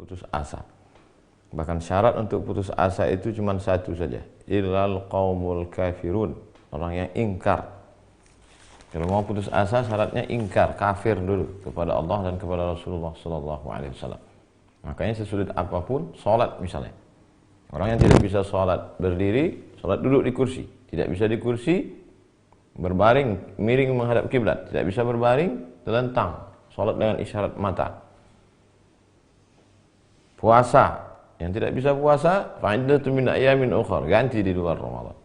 putus asa. Bahkan syarat untuk putus asa itu cuma satu saja, illal qaumul kafirun, orang yang ingkar. Kalau mau putus asa syaratnya ingkar, kafir dulu kepada Allah dan kepada Rasulullah sallallahu alaihi wasallam. Makanya sesulit apapun salat misalnya. Orang yang tidak bisa salat berdiri, salat duduk di kursi. Tidak bisa di kursi, berbaring miring menghadap kiblat. Tidak bisa berbaring, terlentang. Salat dengan isyarat mata. Puasa, yang tidak bisa puasa, fa'iddatun min ayyamin ukhra, ganti di luar Ramadan.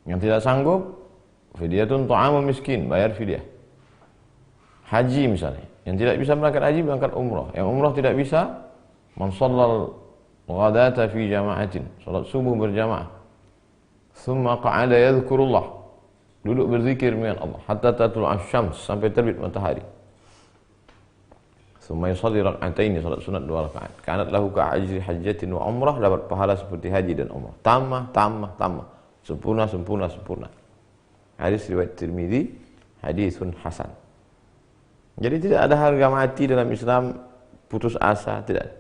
Yang tidak sanggup, fidyatun ta'amul miskin, bayar fidyah. Haji misalnya, yang tidak bisa berangkat haji berangkat umrah. Yang umrah tidak bisa, man shallal ghadata fi jama'atin, salat subuh berjamaah. Thumma qa'ada yadhkurullah, duduk berzikir dengan Allah hatta tatul asy-syams, sampai terbit matahari. Thumma yusalli rak'ataini, salat sunat 2 rakaat. Kanat lahu ka'ajri hajjatin wa umrah, dapat pahala seperti haji dan umrah. Tambah. Sempurna. Hadis riwayat Tirmidzi, hadisun hasan. Jadi tidak ada harga mati dalam Islam, putus asa, tidak.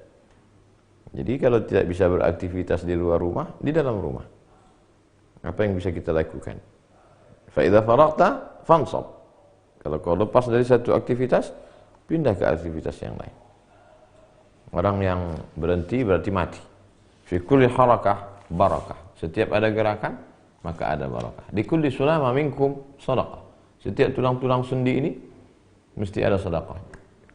Jadi kalau tidak bisa beraktivitas di luar rumah, di dalam rumah, apa yang bisa kita lakukan? Fa idza faragta fansab. Kalau kau lepas dari satu aktivitas, pindah ke aktivitas yang lain. Orang yang berhenti berarti mati. Fi kulli harakah barakah. Setiap ada gerakan, maka ada barakah. Di kulli sulama minkum sadaqah. Setiap tulang-tulang sendi ini mesti ada sedekah.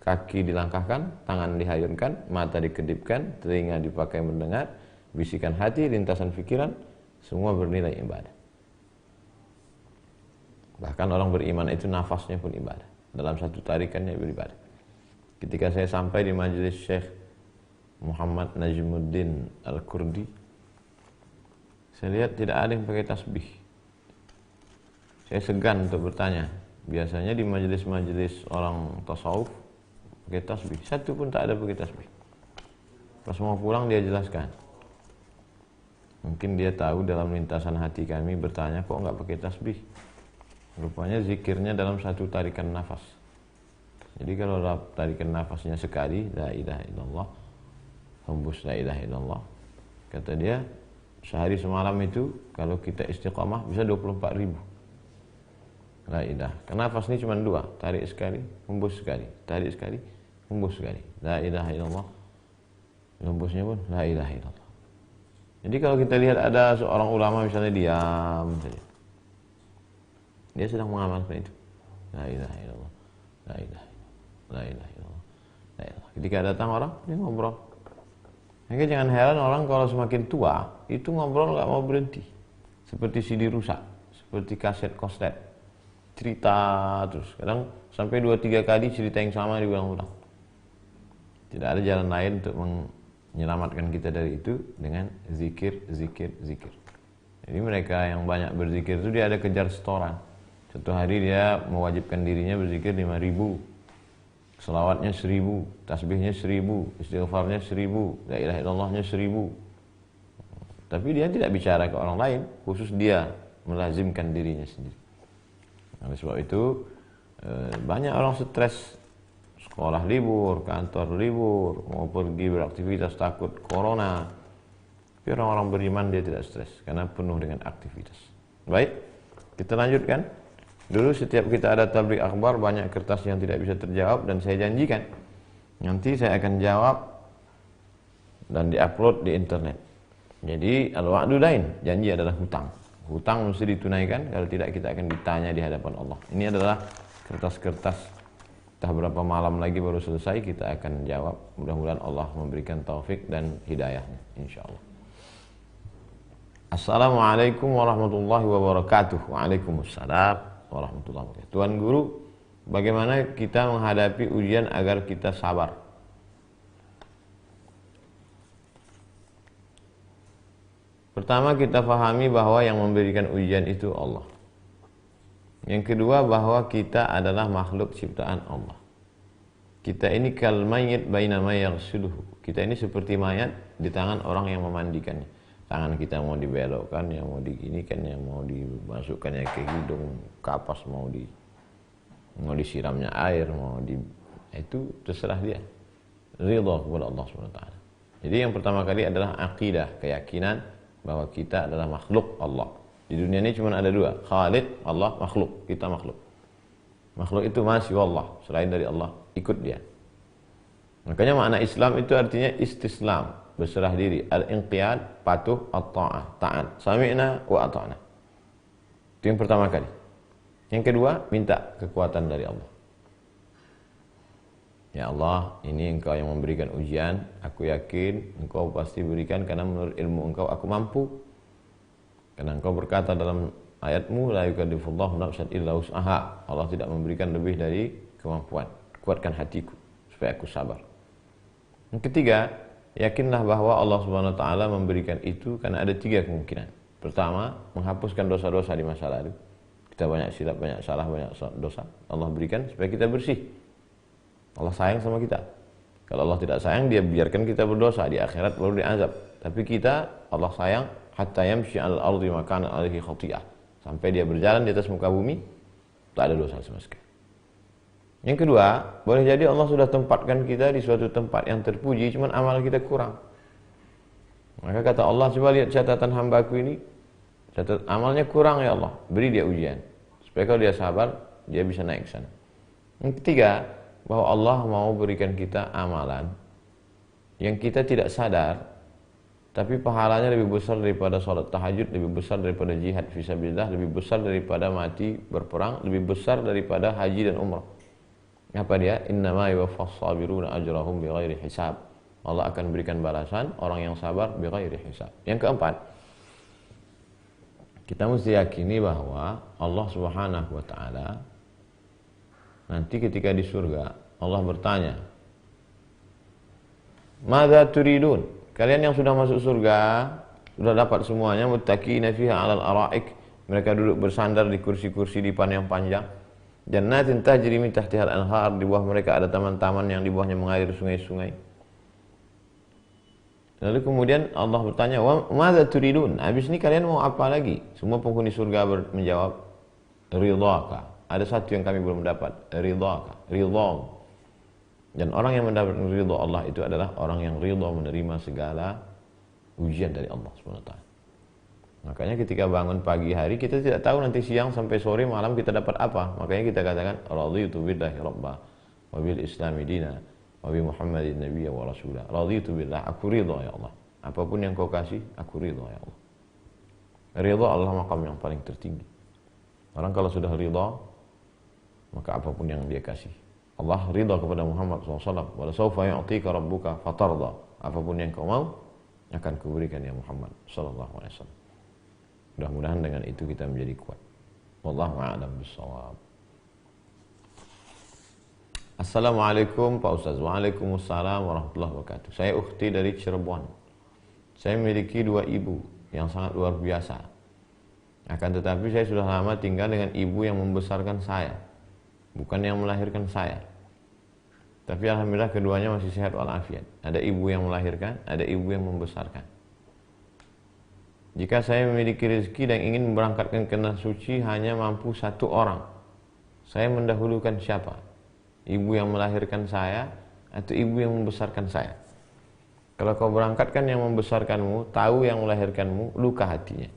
Kaki dilangkahkan, tangan dihayunkan, mata dikedipkan, telinga dipakai mendengar, bisikan hati, lintasan pikiran, semua bernilai ibadah. Bahkan orang beriman itu nafasnya pun ibadah. Dalam satu tarikannya beribadah. Ketika saya sampai di majelis Syekh Muhammad Najmuddin Al-Kurdi, saya lihat tidak ada yang pakai tasbih. Saya segan untuk bertanya. Biasanya di majelis-majelis orang tasawuf pakai tasbih. Satu pun tak ada pakai tasbih. Pas mau pulang dia jelaskan. Mungkin dia tahu dalam lintasan hati kami bertanya kok enggak pakai tasbih. Rupanya zikirnya dalam satu tarikan nafas. Jadi kalau tarikan nafasnya sekali, la ilaha illallah, hembus la ilaha illallah, kata dia sehari semalam itu kalau kita istiqamah bisa 24.000 la ilaha. Karena nafas ini cuma 2, tarik sekali, hembus sekali, tarik sekali, hembus sekali, la ilaha illallah, hembusnya pun la ilaha illallah. Jadi kalau kita lihat ada seorang ulama misalnya diam saja, dia sedang mengamalkan itu, la ilaha illallah, la ilaha illallah, la ilaha illallah, la ilaha. Ketika datang orang, dia ngobrol. Maka jangan heran orang kalau semakin tua itu ngobrol nggak mau berhenti, seperti CD rusak, seperti kaset koslet, cerita terus. Kadang sampai 2-3 kali cerita yang sama diulang-ulang. Tidak ada jalan lain untuk menyelamatkan kita dari itu dengan zikir. Jadi mereka yang banyak berzikir itu dia ada kejar setoran. Satu hari dia mewajibkan dirinya berzikir 5.000, selawatnya 1.000, tasbihnya 1.000, istighfarnya 1.000, la ilaha illallahnya 1.000. Tapi dia tidak bicara ke orang lain, khusus dia melazimkan dirinya sendiri. Oleh sebab itu banyak orang stres, sekolah libur, kantor libur, mau pergi beraktivitas takut corona. Tapi orang-orang beriman dia tidak stres karena penuh dengan aktivitas. Baik, kita lanjutkan. Dulu setiap kita ada tabligh akhbar banyak kertas yang tidak bisa terjawab, dan saya janjikan nanti saya akan jawab dan diupload di internet. Jadi al-wa'du dain, janji adalah hutang. Hutang mesti ditunaikan, kalau tidak kita akan ditanya di hadapan Allah. Ini adalah kertas-kertas, entah berapa malam lagi baru selesai, kita akan jawab. Mudah-mudahan Allah memberikan taufik dan hidayahnya, insyaallah. Assalamualaikum warahmatullahi wabarakatuh. Waalaikumsalam warahmatullahi wabarakatuh. Tuan Guru, bagaimana kita menghadapi ujian agar kita sabar? Pertama, kita fahami bahwa yang memberikan ujian itu Allah. Yang kedua, bahwa kita adalah makhluk ciptaan Allah. Kita ini kal mayyit baina ma yaghsiluhu. Kita ini seperti mayat di tangan orang yang memandikannya. Tangan kita mau dibelokkan, yang mau diginikan, yang mau dimasukkannya ke hidung, kapas mau disiramnya air, itu terserah dia. ridha kepada Allah Subhanahu wa taala. Jadi yang pertama kali adalah aqidah, keyakinan bahwa kita adalah makhluk Allah. Di dunia ini cuma ada dua, Khaliq Allah, makhluk, kita makhluk. Makhluk itu masih Allah, selain dari Allah, ikut dia. Makanya makna Islam itu artinya istislam, berserah diri, al-inqiyad, patuh, at-ta'ah, taat. Sami'na wa ata'na. Itu yang pertama kali. Yang kedua, minta kekuatan dari Allah. Ya Allah, ini Engkau yang memberikan ujian, aku yakin Engkau pasti berikan karena menurut ilmu Engkau aku mampu. Karena Engkau berkata dalam ayat-Mu, la yukallifullahu nafsan illa wus'aha. Allah tidak memberikan lebih dari kemampuan. Kuatkan hatiku supaya aku sabar. Yang ketiga, yakinlah bahwa Allah Subhanahu wa taala memberikan itu karena ada tiga kemungkinan. Pertama, menghapuskan dosa-dosa di masa lalu. Kita banyak silap, banyak salah, banyak dosa. Allah berikan supaya kita bersih. Allah sayang sama kita. Kalau Allah tidak sayang, dia biarkan kita berdosa di akhirat baru diazab. Tapi kita, Allah sayang hatta yamshi 'alal ardi ma kana 'alaihi khati'ah. Sampai dia berjalan di atas muka bumi, tak ada dosa sama sekali. Yang kedua, boleh jadi Allah sudah tempatkan kita di suatu tempat yang terpuji, cuman amal kita kurang. Maka kata Allah, coba lihat catatan hambaku ini, catat amalnya kurang ya Allah, beri dia ujian. Supaya kalau dia sabar, dia bisa naik ke sana. Yang ketiga, bahwa Allah mau berikan kita amalan yang kita tidak sadar, tapi pahalanya lebih besar daripada sholat tahajud, lebih besar daripada jihad fisabilillah, lebih besar daripada mati berperang, lebih besar daripada haji dan umrah. Apa dia? Innama yuwaffas sabiruna ajrahum bighairi hisab. Allah akan berikan balasan orang yang sabar bighairi hisab. Yang keempat, kita mesti yakini bahwa Allah Subhanahu wa taala nanti ketika di surga Allah bertanya, "Madza turidun?" Kalian yang sudah masuk surga, sudah dapat semuanya, muttaqina fiha 'alal ara'ik. Mereka duduk bersandar di kursi-kursi dipan yang panjang. Jannatin tajri min tahtihal anhar, di bawah mereka ada taman-taman yang di bawahnya mengalir sungai-sungai. Lalu kemudian Allah bertanya, "Wa madza turidun?" Habis ini kalian mau apa lagi? Semua penghuni surga menjawab, "Ridhaka." Ada satu yang kami belum dapat, ridhaka, ridha. Dan orang yang mendapat ridha Allah itu adalah orang yang ridha menerima segala ujian dari Allah SWT. Makanya ketika bangun pagi hari, kita tidak tahu nanti siang sampai sore malam kita dapat apa. Makanya kita katakan, raditu billahi rabba wa bil islami dina wa bi muhammadin nabiyya wa rasulah. Raditu billah, aku ridha ya Allah. Apapun yang kau kasih, aku ridha ya Allah. Ridha Allah maqam yang paling tertinggi. Orang kalau sudah ridha, maka apapun yang dia kasih. Allah ridha kepada Muhammad SAW. Wala sawfa yu'tika rabbuka fatarda. Apapun yang kau mau, akan kuberikan ya Muhammad SAW. Mudah-mudahan dengan itu kita menjadi kuat. Wallahu a'lam bishawab. Assalamualaikum Pak Ustaz. Waalaikumsalam warahmatullahi wabarakatuh. Saya ukhti dari Cirebon. Saya memiliki dua ibu yang sangat luar biasa. Akan tetapi saya sudah lama tinggal dengan ibu yang membesarkan saya, bukan yang melahirkan saya. Tapi alhamdulillah keduanya masih sehat walafiat. Ada ibu yang melahirkan, ada ibu yang membesarkan. Jika saya memiliki rezeki dan ingin memberangkatkan ke tanah suci hanya mampu satu orang, saya mendahulukan siapa? Ibu yang melahirkan saya atau ibu yang membesarkan saya? Kalau kau berangkatkan yang membesarkanmu, tahu yang melahirkanmu, luka hatinya.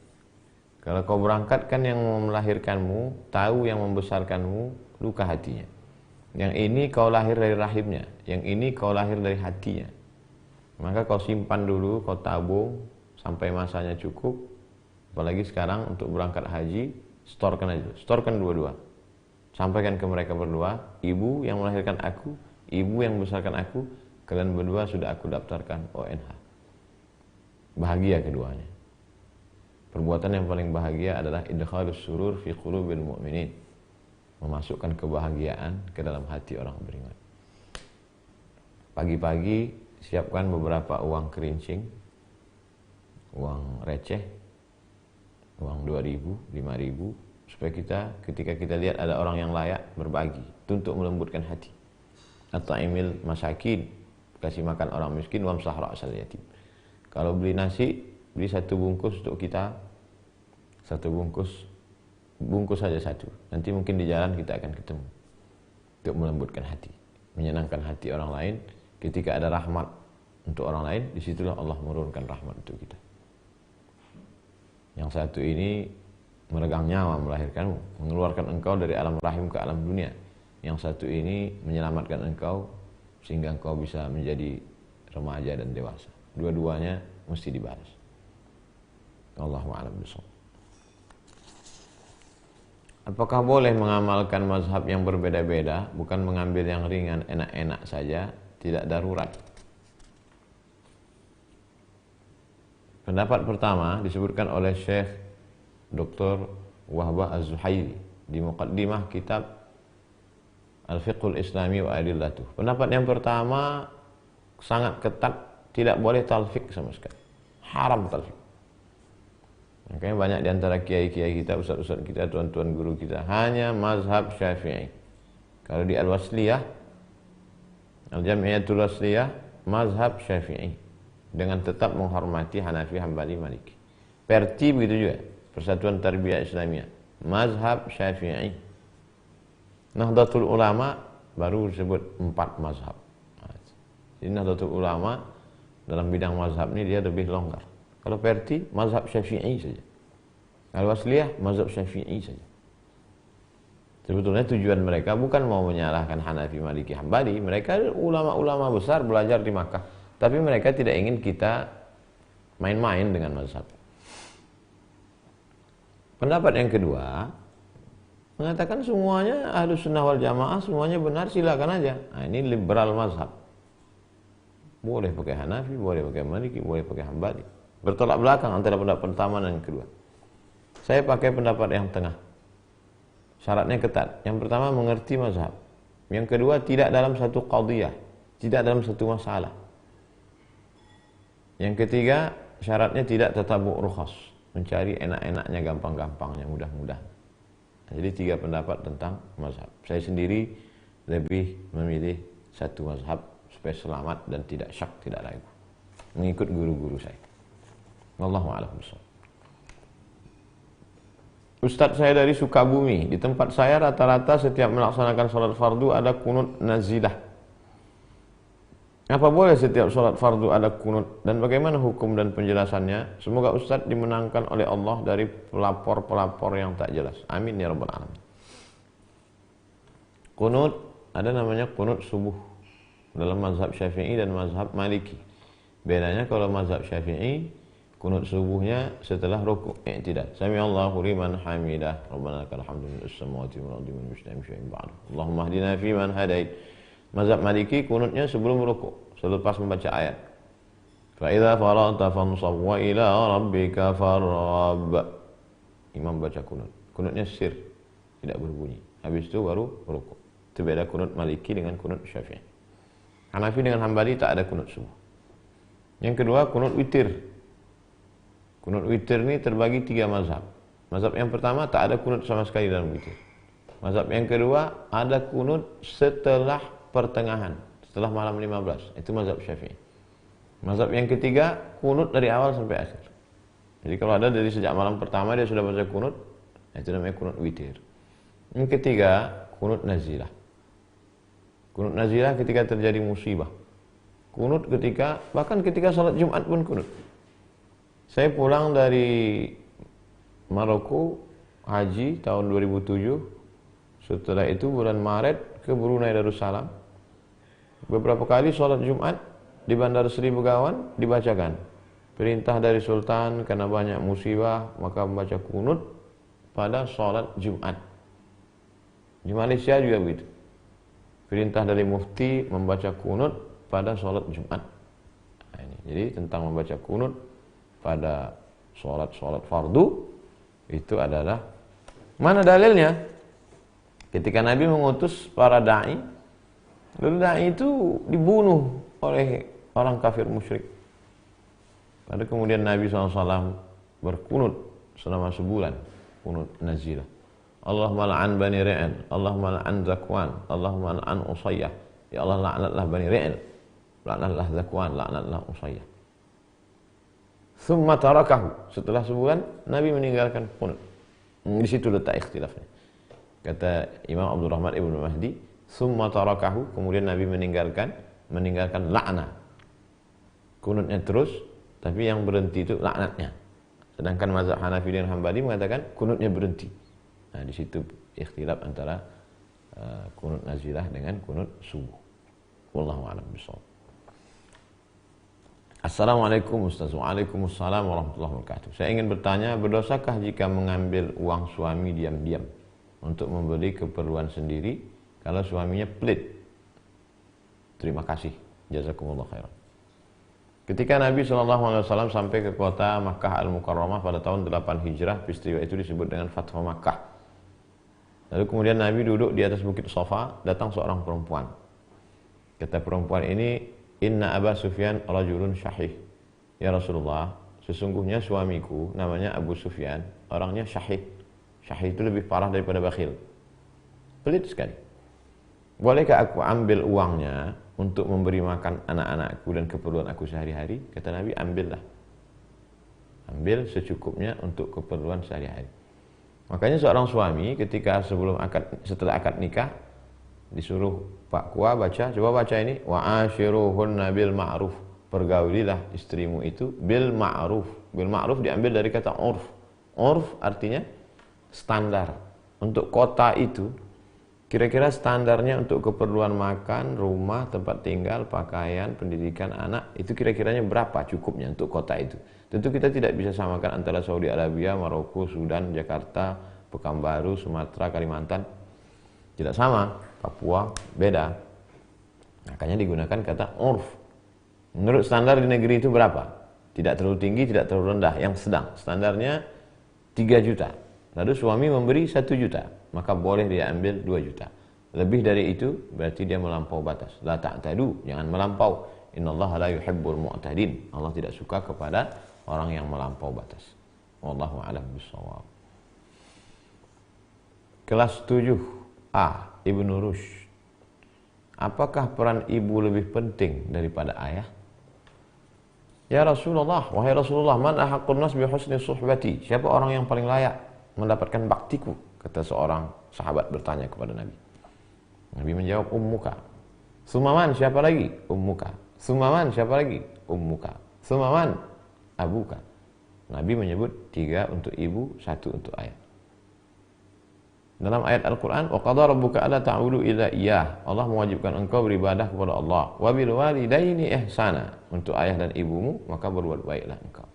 Kalau kau berangkatkan yang melahirkanmu, tahu yang membesarkanmu, luka hatinya. Yang ini kau lahir dari rahimnya, yang ini kau lahir dari hatinya. Maka kau simpan dulu, kau tabung sampai masanya cukup. Apalagi sekarang untuk berangkat haji, storkan aja, storkan dua-dua. Sampaikan ke mereka berdua, ibu yang melahirkan aku, ibu yang membesarkan aku, kalian berdua sudah aku daftarkan ONH. Bahagia keduanya. Perbuatan yang paling bahagia adalah idkhalus surur fi qulubil mu'minin. Memasukkan kebahagiaan ke dalam hati orang beriman. Pagi-pagi siapkan beberapa uang kerincing, uang receh, uang 2.000, 5.000, supaya kita ketika kita lihat ada orang yang layak berbagi, itu untuk melembutkan hati. At-ta'imil masakin, kasih makan orang miskin, wamsah ra'sal yatim. Kalau beli nasi, beli satu bungkus untuk kita, satu bungkus saja satu. Nanti mungkin di jalan kita akan ketemu. Untuk melembutkan hati, menyenangkan hati orang lain, ketika ada rahmat untuk orang lain, disitulah Allah menurunkan rahmat untuk kita. Yang satu ini meregang nyawa melahirkanmu, mengeluarkan engkau dari alam rahim ke alam dunia. Yang satu ini menyelamatkan engkau sehingga engkau bisa menjadi remaja dan dewasa. Dua-duanya mesti dibalas. Allahu a'lam bishawab. Apakah boleh mengamalkan mazhab yang berbeda-beda, bukan mengambil yang ringan, enak-enak saja, tidak darurat? Pendapat pertama disebutkan oleh Syekh Dr. Wahbah Az-Zuhaili di muqaddimah kitab Al-Fiqhul Islami wa Adillatuh. Pendapat yang pertama sangat ketat, tidak boleh talfik sama sekali. Haram talfik. Makanya banyak di antara kiai-kiai kita, ustaz-ustaz kita, tuan-tuan guru kita hanya mazhab Syafi'i. Kalau di Al-Wasliyah, Al-Jami'atul Wasliyah, mazhab Syafi'i dengan tetap menghormati Hanafi, Hambali, Maliki. Perti begitu juga, Persatuan Tarbiyah Islamiyah, mazhab Syafi'i. Nahdlatul Ulama baru disebut 4 mazhab. Jadi Nahdlatul Ulama dalam bidang mazhab ini dia lebih longgar. Kalau Perti, mazhab Syafi'i saja. Al-Wasliyah, mazhab Syafi'i saja. Sebetulnya tujuan mereka bukan mau menyalahkan Hanafi, Maliki, Hambali. Mereka ulama-ulama besar belajar di Makkah. Tapi mereka tidak ingin kita main-main dengan mazhab. Pendapat yang kedua mengatakan semuanya Ahlus Sunnah wal Jamaah, semuanya benar, silakan aja. Nah, ini liberal mazhab. Boleh pakai Hanafi, boleh pakai Maliki, boleh pakai Hambali. Bertolak belakang antara pendapat pertama dan yang kedua. Saya pakai pendapat yang tengah. Syaratnya ketat. Yang pertama mengerti mazhab. Yang kedua tidak dalam satu qadiyah, tidak dalam satu masalah. Yang ketiga syaratnya tidak tatabu' rukhas, mencari enak-enaknya, gampang-gampangnya, mudah-mudah. Jadi 3 pendapat tentang mazhab. Saya sendiri lebih memilih satu mazhab supaya selamat dan tidak syak, tidak ragu. Mengikut guru-guru saya. Wallahu a'lam bishawab. Ustadz saya dari Sukabumi. Di tempat saya rata-rata setiap melaksanakan sholat fardu ada kunut nazilah. Apa boleh setiap sholat fardu ada kunut? Dan bagaimana hukum dan penjelasannya? Semoga Ustadz dimenangkan oleh Allah dari pelapor-pelapor yang tak jelas. Amin ya rabbal alamin. Kunut, ada namanya kunut subuh dalam mazhab Syafi'i dan mazhab Maliki. Bedanya kalau mazhab Syafi'i, kunut subuhnya setelah rukuk, i'tidal. Sami'allahu liman hamidah. Rabbana lakal hamdu mil'us samawati wal ardi wa min syai'in ba'd. Allahumma hdina fi man hadait. Mazhab Maliki kunutnya sebelum rukuk, selepas membaca ayat. Fa idza faragta fansab wa ila rabbika farghab. Imam baca kunut. Kunutnya sir, tidak berbunyi. Habis itu baru rukuk. Itu beda kunut Maliki dengan kunut Syafi'i. Hanafi dengan Hambali tak ada kunut subuh. Yang kedua kunut witir. Kunut witir ini terbagi 3 mazhab. Mazhab yang pertama tak ada kunut sama sekali dalam witir. Mazhab yang kedua ada kunut setelah pertengahan, setelah malam 15. Itu mazhab Syafi'i. Mazhab yang ketiga kunut dari awal sampai akhir. Jadi kalau ada dari sejak malam pertama dia sudah baca kunut, itu namanya kunut witir. Yang ketiga kunut nazilah. Kunut nazilah ketika terjadi musibah. Kunut ketika, bahkan ketika salat Jumat pun kunut. Saya pulang dari Maroko haji tahun 2007. Setelah itu bulan Maret ke Brunei Darussalam. Beberapa kali sholat Jumat di Bandar Seri Begawan dibacakan. Perintah dari Sultan karena banyak musibah maka membaca kunut pada sholat Jumat. Di Malaysia juga begitu. Perintah dari Mufti membaca kunut pada sholat Jumat. Nah, ini. Jadi tentang membaca kunut pada sholat fardu itu adalah, mana dalilnya? Ketika Nabi mengutus para da'i, lalu da'i itu dibunuh oleh orang kafir musyrik. Lalu kemudian Nabi SAW berkunut selama sebulan, kunut nazilah. Allahumma la'an bani Ri'il, Allahumma la'an Zakwan, Allahumma la'an Usayyah. Ya Allah, la'natlah bani Ri'il, la'natlah Zakwan, la'natlah Usayyah. Thumma tarakahu. Setelah sebulan Nabi meninggalkan kunut. Di situ letak ikhtilafnya. Kata Imam Abdul Rahman Ibn Mahdi, thumma tarakahu, kemudian Nabi meninggalkan meninggalkan laknat. Kunutnya terus, tapi yang berhenti itu laknatnya. Sedangkan mazhab Hanafi dan Hambali mengatakan kunutnya berhenti. Nah, di situ ikhtilaf antara kunut nazilah dengan kunut subuh. Wallahu a'lam bishawab. Assalamualaikum Ustaz. Waalaikumsalam warahmatullahi wabarakatuh. Saya ingin bertanya, berdosakah jika mengambil uang suami diam-diam untuk membeli keperluan sendiri kalau suaminya pelit? Terima kasih. Jazakumullah khairan. Ketika Nabi SAW sampai ke kota Makkah Al-Mukarramah pada tahun 8 Hijrah, peristiwa itu disebut dengan Fathu Makkah. Lalu kemudian Nabi duduk di atas bukit Safa, datang seorang perempuan. Kata perempuan ini, Inna Aba Sufyan rajulun syahih. Ya Rasulullah, sesungguhnya suamiku namanya Abu Sufyan, orangnya syahih. Syahih itu lebih parah daripada bakhil. Pelit sekali. Bolehkah aku ambil uangnya untuk memberi makan anak-anakku dan keperluan aku sehari-hari? Kata Nabi, ambillah. Ambil secukupnya untuk keperluan sehari-hari. Makanya seorang suami ketika setelah akad nikah disuruh Pak Kua baca, coba baca ini, wa ashiruhunna bil ma'ruf, pergaulilah istrimu itu bil ma'ruf. Bil ma'ruf diambil dari kata urf. Urf artinya standar. Untuk kota itu kira-kira standarnya untuk keperluan makan, rumah, tempat tinggal, pakaian, pendidikan anak, itu kira-kiranya berapa cukupnya untuk kota itu. Tentu kita tidak bisa samakan antara Saudi Arabia, Maroko, Sudan, Jakarta, Pekanbaru, Sumatera, Kalimantan. Tidak sama, Papua beda. Makanya digunakan kata urf. Menurut standar di negeri itu berapa? Tidak terlalu tinggi, tidak terlalu rendah, yang sedang. Standarnya 3 juta. Lalu suami memberi 1 juta, maka boleh dia ambil 2 juta. Lebih dari itu berarti dia melampau batas. La ta'tadu, jangan melampau. Innallaha la yuhibbul mu'tadin. Allah tidak suka kepada orang yang melampau batas. Wallahu a'lam bishawab. Kelas 7A, Ibnu Rushd. Apakah peran ibu lebih penting daripada ayah? Ya Rasulullah, wahai Rasulullah, man ahaqqun nas bi husni suhbati? Siapa orang yang paling layak mendapatkan baktiku? Kata seorang sahabat bertanya kepada Nabi. Nabi menjawab, ummuka. Sumaman, siapa lagi? Ummuka. Sumaman, siapa lagi? Ummuka. Sumaman, abuka. Nabi menyebut 3 untuk ibu, 1 untuk ayah. Dalam ayat Al-Quran, wa qadha rabbuka alla ta'budu illa iyyah. Allah mewajibkan engkau beribadah kepada Allah. Wa bil walidaini ihsana. Untuk ayah dan ibumu, maka berbuat baiklah engkau.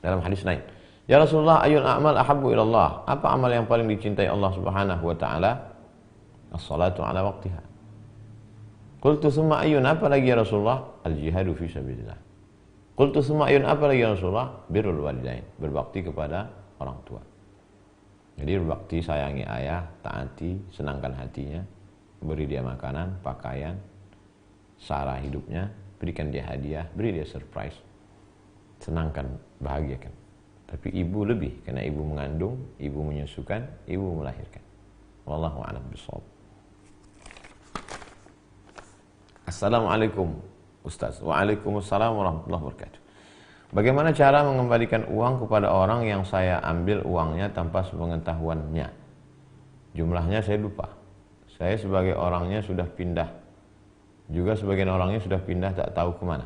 Dalam hadis lain, ya Rasulullah, ayul a'mal ahabbu ilallah. Apa amal yang paling dicintai Allah Subhanahu wa taala? As-salatu ala waqtiha. Qultu summa ayun, apa lagi ya Rasulullah? Al-jihadu fi sabilillah. Qultu summa ayun, apa lagi ya Rasulullah? Birrul walidain, berbakti kepada orang tua. Jadi berbakti, sayangi ayah, taati, senangkan hatinya, beri dia makanan, pakaian, sara hidupnya, berikan dia hadiah, beri dia surprise, senangkan, bahagiakan. Tapi ibu lebih, karena ibu mengandung, ibu menyusukan, ibu melahirkan. Wallahu a'lam bishawab. Assalamualaikum Ustaz. Waalaikumsalam warahmatullahi wabarakatuh. Bagaimana cara mengembalikan uang kepada orang yang saya ambil uangnya tanpa sepengetahuannya? Jumlahnya saya lupa. Saya sebagai orangnya sudah pindah. Juga sebagian orangnya sudah pindah tak tahu kemana.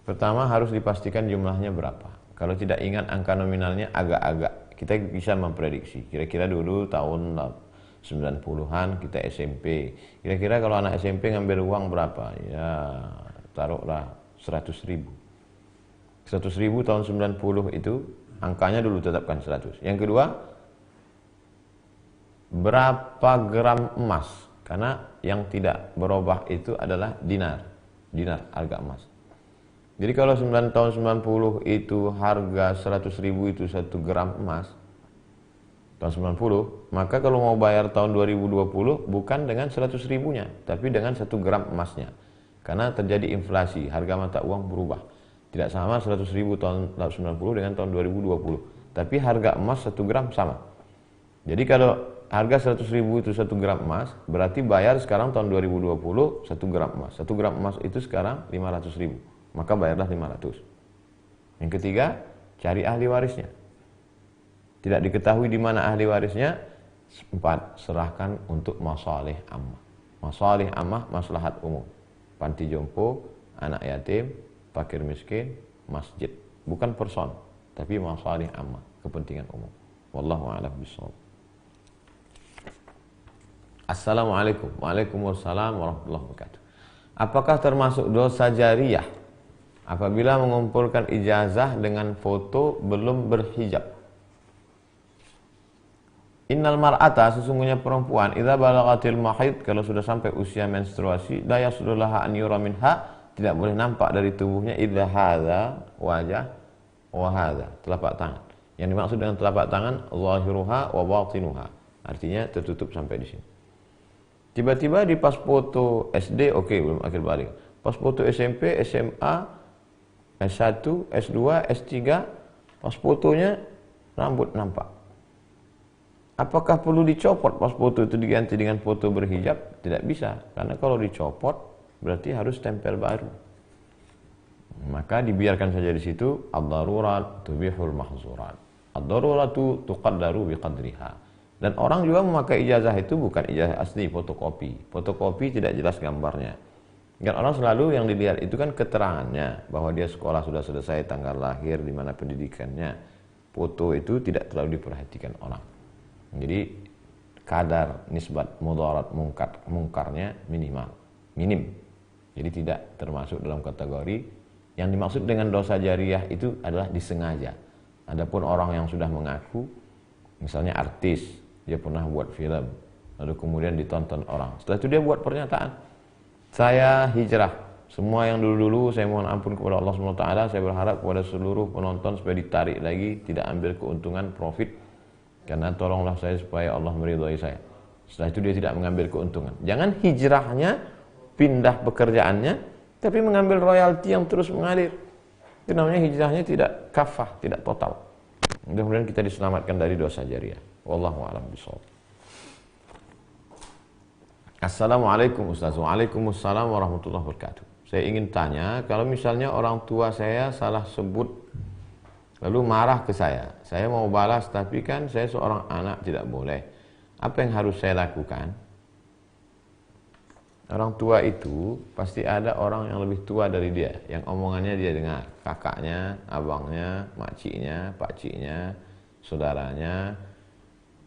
Pertama harus dipastikan jumlahnya berapa. Kalau tidak ingat angka nominalnya agak-agak, kita bisa memprediksi. Kira-kira dulu tahun 90-an kita SMP. Kira-kira kalau anak SMP ngambil uang berapa? Ya taruhlah 100.000. 100.000 tahun 90 itu angkanya dulu tetapkan 100. Yang kedua, berapa gram emas? Karena yang tidak berubah itu adalah dinar harga emas. Jadi kalau 9 tahun 90 itu harga 100.000 itu 1 gram emas tahun 90, maka kalau mau bayar tahun 2020 bukan dengan 100.000-nya, tapi dengan 1 gram emasnya. Karena terjadi inflasi, harga mata uang berubah. Tidak sama 100.000 tahun 90 dengan tahun 2020. Tapi harga emas 1 gram sama. Jadi kalau harga 100.000 itu 1 gram emas, berarti bayar sekarang tahun 2020 1 gram emas. 1 gram emas itu sekarang 500.000. Maka bayarlah 500. Yang ketiga, cari ahli warisnya. Tidak diketahui di mana ahli warisnya. 4, serahkan untuk masalih ammah. Masalih ammah, maslahat umum. Panti jompo, anak yatim, fakir miskin, masjid. Bukan person, tapi masalih ammah, kepentingan umum. Wallahu a'lam bishawab. Assalamualaikum. Waalaikumsalam warahmatullahi wabarakatuh. Apakah termasuk dosa jariyah apabila mengumpulkan ijazah dengan foto belum berhijab? Innal mar'ata, sesungguhnya perempuan, idza balagatil mahid, kalau sudah sampai usia menstruasi, la yaslullaha an yura minha, tidak boleh nampak dari tubuhnya illa hadza wajah wa hadza, telapak tangan. Yang dimaksud dengan telapak tangan zahiruha wa batinuha, artinya tertutup sampai di sini. Tiba-tiba di pas foto SD, oke, belum akhir balik. Pas foto SMP, SMA, S1, S2, S3, pas fotonya rambut nampak. Apakah perlu dicopot pas foto itu diganti dengan foto berhijab? Tidak bisa, karena kalau dicopot berarti harus tempel baru. Maka dibiarkan saja di situ. Ad-darurat tubihul mahzurat. Ad-daruratu tuqaddaru biqadriha. Dan orang juga memakai ijazah itu bukan ijazah asli, fotokopi. Fotokopi tidak jelas gambarnya. Dan orang selalu yang dilihat itu kan keterangannya, bahwa dia sekolah sudah selesai, tanggal lahir, di mana pendidikannya. Foto itu tidak terlalu diperhatikan orang. Jadi kadar nisbat mudarat mungkarnya minim. Jadi tidak termasuk dalam kategori yang dimaksud dengan dosa jariyah itu adalah disengaja. Adapun orang yang sudah mengaku, misalnya artis, dia pernah buat film, lalu kemudian ditonton orang. Setelah itu dia buat pernyataan, saya hijrah. Semua yang dulu-dulu saya mohon ampun kepada Allah SWT. Saya berharap kepada seluruh penonton supaya ditarik lagi, tidak ambil keuntungan, profit. Karena tolonglah saya supaya Allah meridhai saya. Setelah itu dia tidak mengambil keuntungan. Jangan hijrahnya, pindah pekerjaannya, tapi mengambil royalti yang terus mengalir. Itu namanya hijrahnya tidak kafah, tidak total. Mudah-mudahan kita diselamatkan dari dosa jariyah. Wallahu a'lam bishawab. Assalamualaikum Ustaz. Waalaikumsalam warahmatullahi wabarakatuh. Saya ingin tanya, kalau misalnya orang tua saya salah sebut lalu marah ke saya mau balas, tapi kan saya seorang anak, tidak boleh. Apa yang harus saya lakukan? Orang tua itu pasti ada orang yang lebih tua dari dia, yang omongannya dia dengar. Kakaknya, abangnya, makciknya, pakciknya, saudaranya,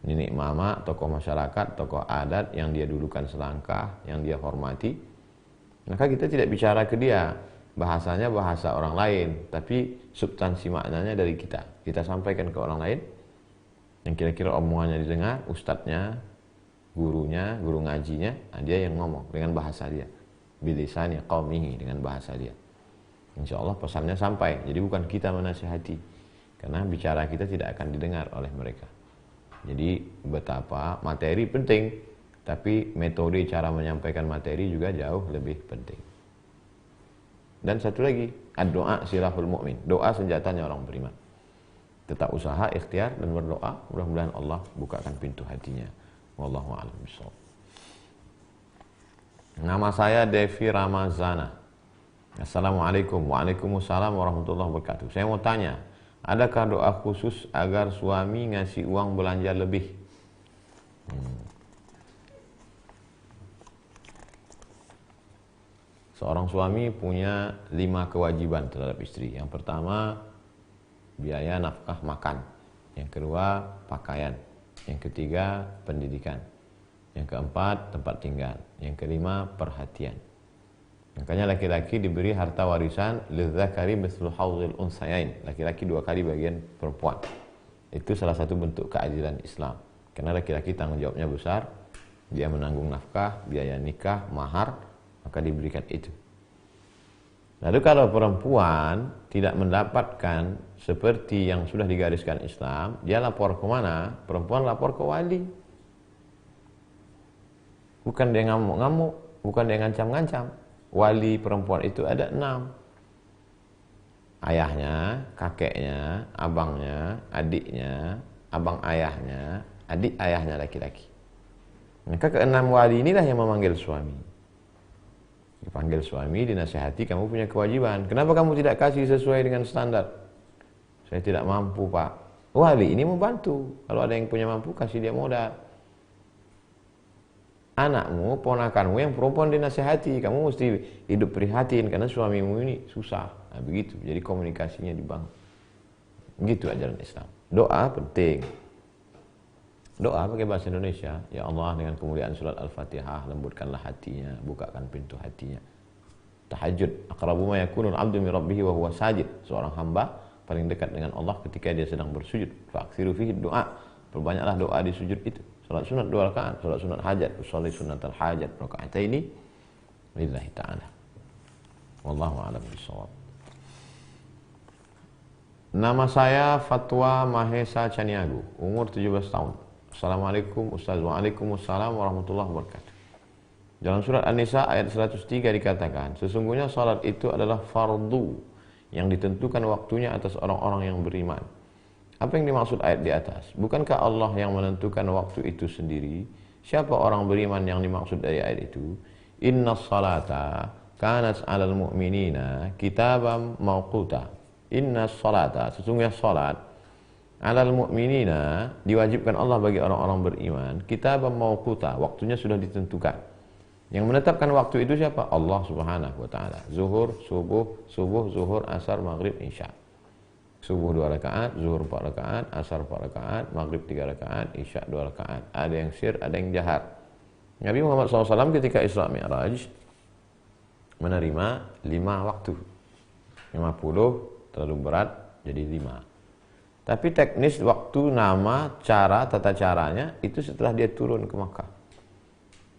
nenek mama, tokoh masyarakat, tokoh adat yang dia dudukan selangkah, yang dia hormati. Maka kita tidak bicara ke dia. Bahasanya bahasa orang lain, tapi substansi maknanya dari kita. Kita sampaikan ke orang lain yang kira-kira omongannya didengar, ustadznya, gurunya, guru ngajinya, dia yang ngomong dengan bahasa dia. Bilisani qaumihi, dengan bahasa dia. Insya Allah pesannya sampai. Jadi bukan kita menasihati, karena bicara kita tidak akan didengar oleh mereka. Jadi betapa materi penting, tapi metode cara menyampaikan materi juga jauh lebih penting. Dan satu lagi, doa silahul mu'min. Doa senjatanya orang beriman. Tetap usaha, ikhtiar, dan berdoa. Mudah-mudahan Allah bukakan pintu hatinya. Wallahu a'lam bishawab. Nama saya Devi Ramazana. Assalamualaikum. Waalaikumsalam warahmatullahi wabarakatuh. Saya mau tanya, adakah doa khusus agar suami ngasih uang belanja lebih? Seorang suami punya 5 kewajiban terhadap istri. Yang pertama, biaya nafkah makan. Yang kedua, pakaian. Yang ketiga, pendidikan. Yang keempat, tempat tinggal. Yang kelima, perhatian. Makanya laki-laki diberi harta warisan lidzakari mithlu haudzil unsayain. Laki-laki 2 kali bagian perempuan. Itu salah satu bentuk keadilan Islam. Karena laki-laki tanggung jawabnya besar. Dia menanggung nafkah, biaya nikah, mahar, maka diberikan itu. Lalu kalau perempuan tidak mendapatkan seperti yang sudah digariskan Islam, dia lapor ke mana? Perempuan lapor ke wali. Bukan dia ngamuk-ngamuk, bukan dia ngancam-ngancam. Wali perempuan itu ada 6. Ayahnya, kakeknya, abangnya, adiknya, abang ayahnya, adik ayahnya laki-laki. Maka ke-6 wali inilah yang memanggil suami. Dipanggil suami, dinasihati, kamu punya kewajiban. Kenapa kamu tidak kasih sesuai dengan standar? Saya tidak mampu, Pak. Wali ini membantu. Kalau ada yang punya mampu, kasih dia modal. anakmu, ponakanmu yang perempuan dinasihati. Kamu mesti hidup prihatin karena suamimu ini susah. Nah, begitu. Jadi komunikasinya dibangun. Begitu ajaran Islam. Doa penting. Doa pakai bahasa Indonesia. Ya Allah, dengan kemuliaan surat Al-Fatihah, lembutkanlah hatinya, bukakan pintu hatinya. Tahajud, aqrabu ma yakunul abdu min rabbih wa huwa sajid. Seorang hamba paling dekat dengan Allah ketika dia sedang bersujud. Fa'aksiru fihi doa. Perbanyaklah doa di sujud itu. Salat sunat 2 rakaat, salat sunat hajat, usolli sunatal hajat rakaataini lillahi ta'ala. Wallahu a'lam bishawab. Nama saya Fatwa Mahesa Caniago, umur 17 tahun. Assalamualaikum Ustaz. Waalaikumsalam warahmatullahi wabarakatuh. Dalam surat An-Nisa ayat 103 dikatakan, sesungguhnya salat itu adalah fardu yang ditentukan waktunya atas orang-orang yang beriman. Apa yang dimaksud ayat di atas? Bukankah Allah yang menentukan waktu itu sendiri? Siapa orang beriman yang dimaksud dari ayat itu? Inna salata kanat 'alal mu'minina kitaban mawquta. Inna salata, sesungguhnya salat 'alal mu'minina diwajibkan Allah bagi orang-orang beriman, kitaban mawquta, waktunya sudah ditentukan. Yang menetapkan waktu itu siapa? Allah Subhanahu wa taala. Zuhur, subuh, zuhur, asar, maghrib, isya. Subuh 2 rakaat, zuhur 4 rakaat, asar 4 rakaat, maghrib 3 rakaat, isya 2 rakaat. Ada yang sir, ada yang jahar. Nabi Muhammad SAW ketika Isra Mi'raj menerima 5 waktu. 50 terlalu berat, jadi 5. Tapi teknis waktu, nama, cara, tata caranya itu setelah dia turun ke Makkah.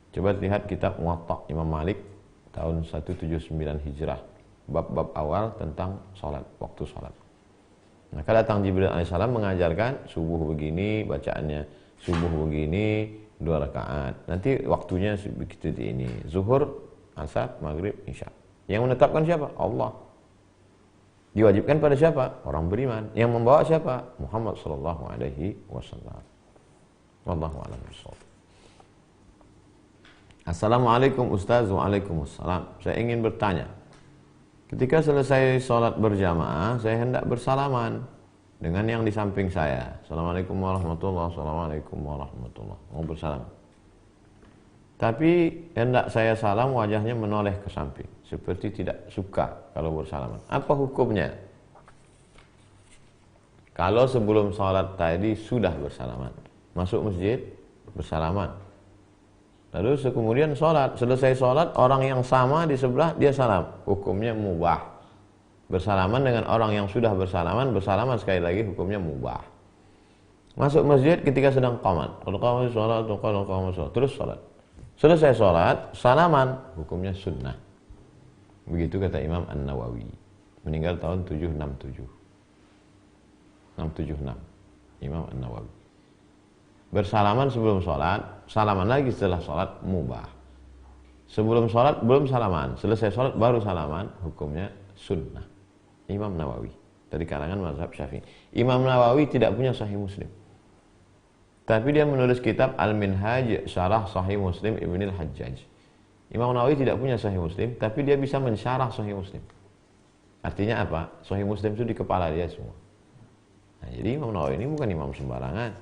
Coba lihat kitab Muwatta Imam Malik tahun 179 Hijrah. Bab-bab awal tentang sholat, waktu sholat. Maka datang Jibril alaihissalam mengajarkan subuh begini, bacaannya subuh begini, 2 rakaat. Nanti waktunya begitu ini. Zuhur, asar, maghrib, isya. Yang menetapkan siapa? Allah. Diwajibkan pada siapa? Orang beriman. Yang membawa siapa? Muhammad sallallahu alaihi wasallam. Wallahu a'lam bishawab. Assalamualaikum Ustaz. Waalaikumsalam. Saya ingin bertanya. Ketika selesai sholat berjamaah, saya hendak bersalaman dengan yang di samping saya. Assalamualaikum warahmatullahi wabarakatuh. Assalamualaikum warahmatullahi wabarakatuh. Mau bersalam. Tapi hendak saya salam, wajahnya menoleh ke samping, seperti tidak suka kalau bersalaman. Apa hukumnya? Kalau sebelum sholat tadi sudah bersalaman, masuk masjid bersalaman, lalu kemudian sholat, selesai sholat orang yang sama di sebelah dia salam, hukumnya mubah. Bersalaman dengan orang yang sudah bersalaman sekali lagi hukumnya mubah. Masuk masjid ketika sedang qamat, terus sholat. Selesai sholat, salaman, hukumnya sunnah. Begitu kata Imam An-Nawawi, meninggal tahun 767. 676, Imam An-Nawawi. Bersalaman sebelum sholat, salaman lagi setelah sholat, mubah. Sebelum sholat, belum salaman. Selesai sholat, baru salaman, hukumnya sunnah. Imam Nawawi, dari kalangan mazhab Syafi'i. Imam Nawawi tidak punya Sahih Muslim. Tapi dia menulis kitab Al-Minhaj Syarah Sahih Muslim Ibnul Hajjaj. Imam Nawawi tidak punya Sahih Muslim, tapi dia bisa mensyarah Sahih Muslim. Artinya apa? Sahih Muslim itu di kepala dia semua. Nah, jadi Imam Nawawi ini bukan imam sembarangan.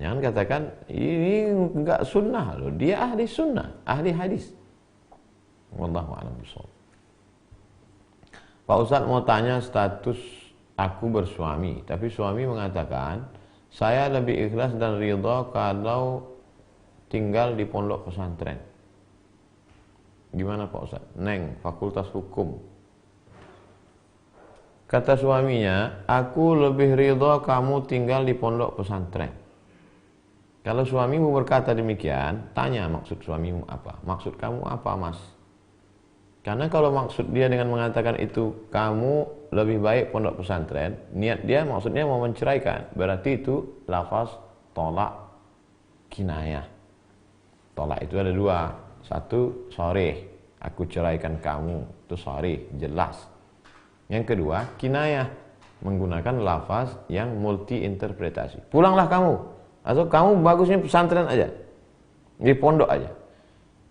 Jangan katakan ini enggak sunnah loh. Dia ahli sunnah, ahli hadis. Wallahu a'lam bishawab. Pak Ustadz mau tanya status aku bersuami, tapi suami mengatakan saya lebih ikhlas dan ridha kalau tinggal di pondok pesantren. Gimana Pak Ustadz? Neng, Fakultas Hukum. Kata suaminya, aku lebih ridha kamu tinggal di pondok pesantren. Kalau suamimu berkata demikian, tanya maksud suamimu apa? Maksud kamu apa, Mas? Karena kalau maksud dia dengan mengatakan itu, kamu lebih baik pondok pesantren, niat dia maksudnya mau menceraikan. Berarti itu lafaz tolak kinayah. Tolak itu ada 2. Satu, sharih, aku ceraikan kamu. Itu sharih, jelas. Yang kedua, kinayah, menggunakan lafaz yang multi interpretasi. Pulanglah kamu, atau kamu bagusnya pesantren aja, di pondok aja.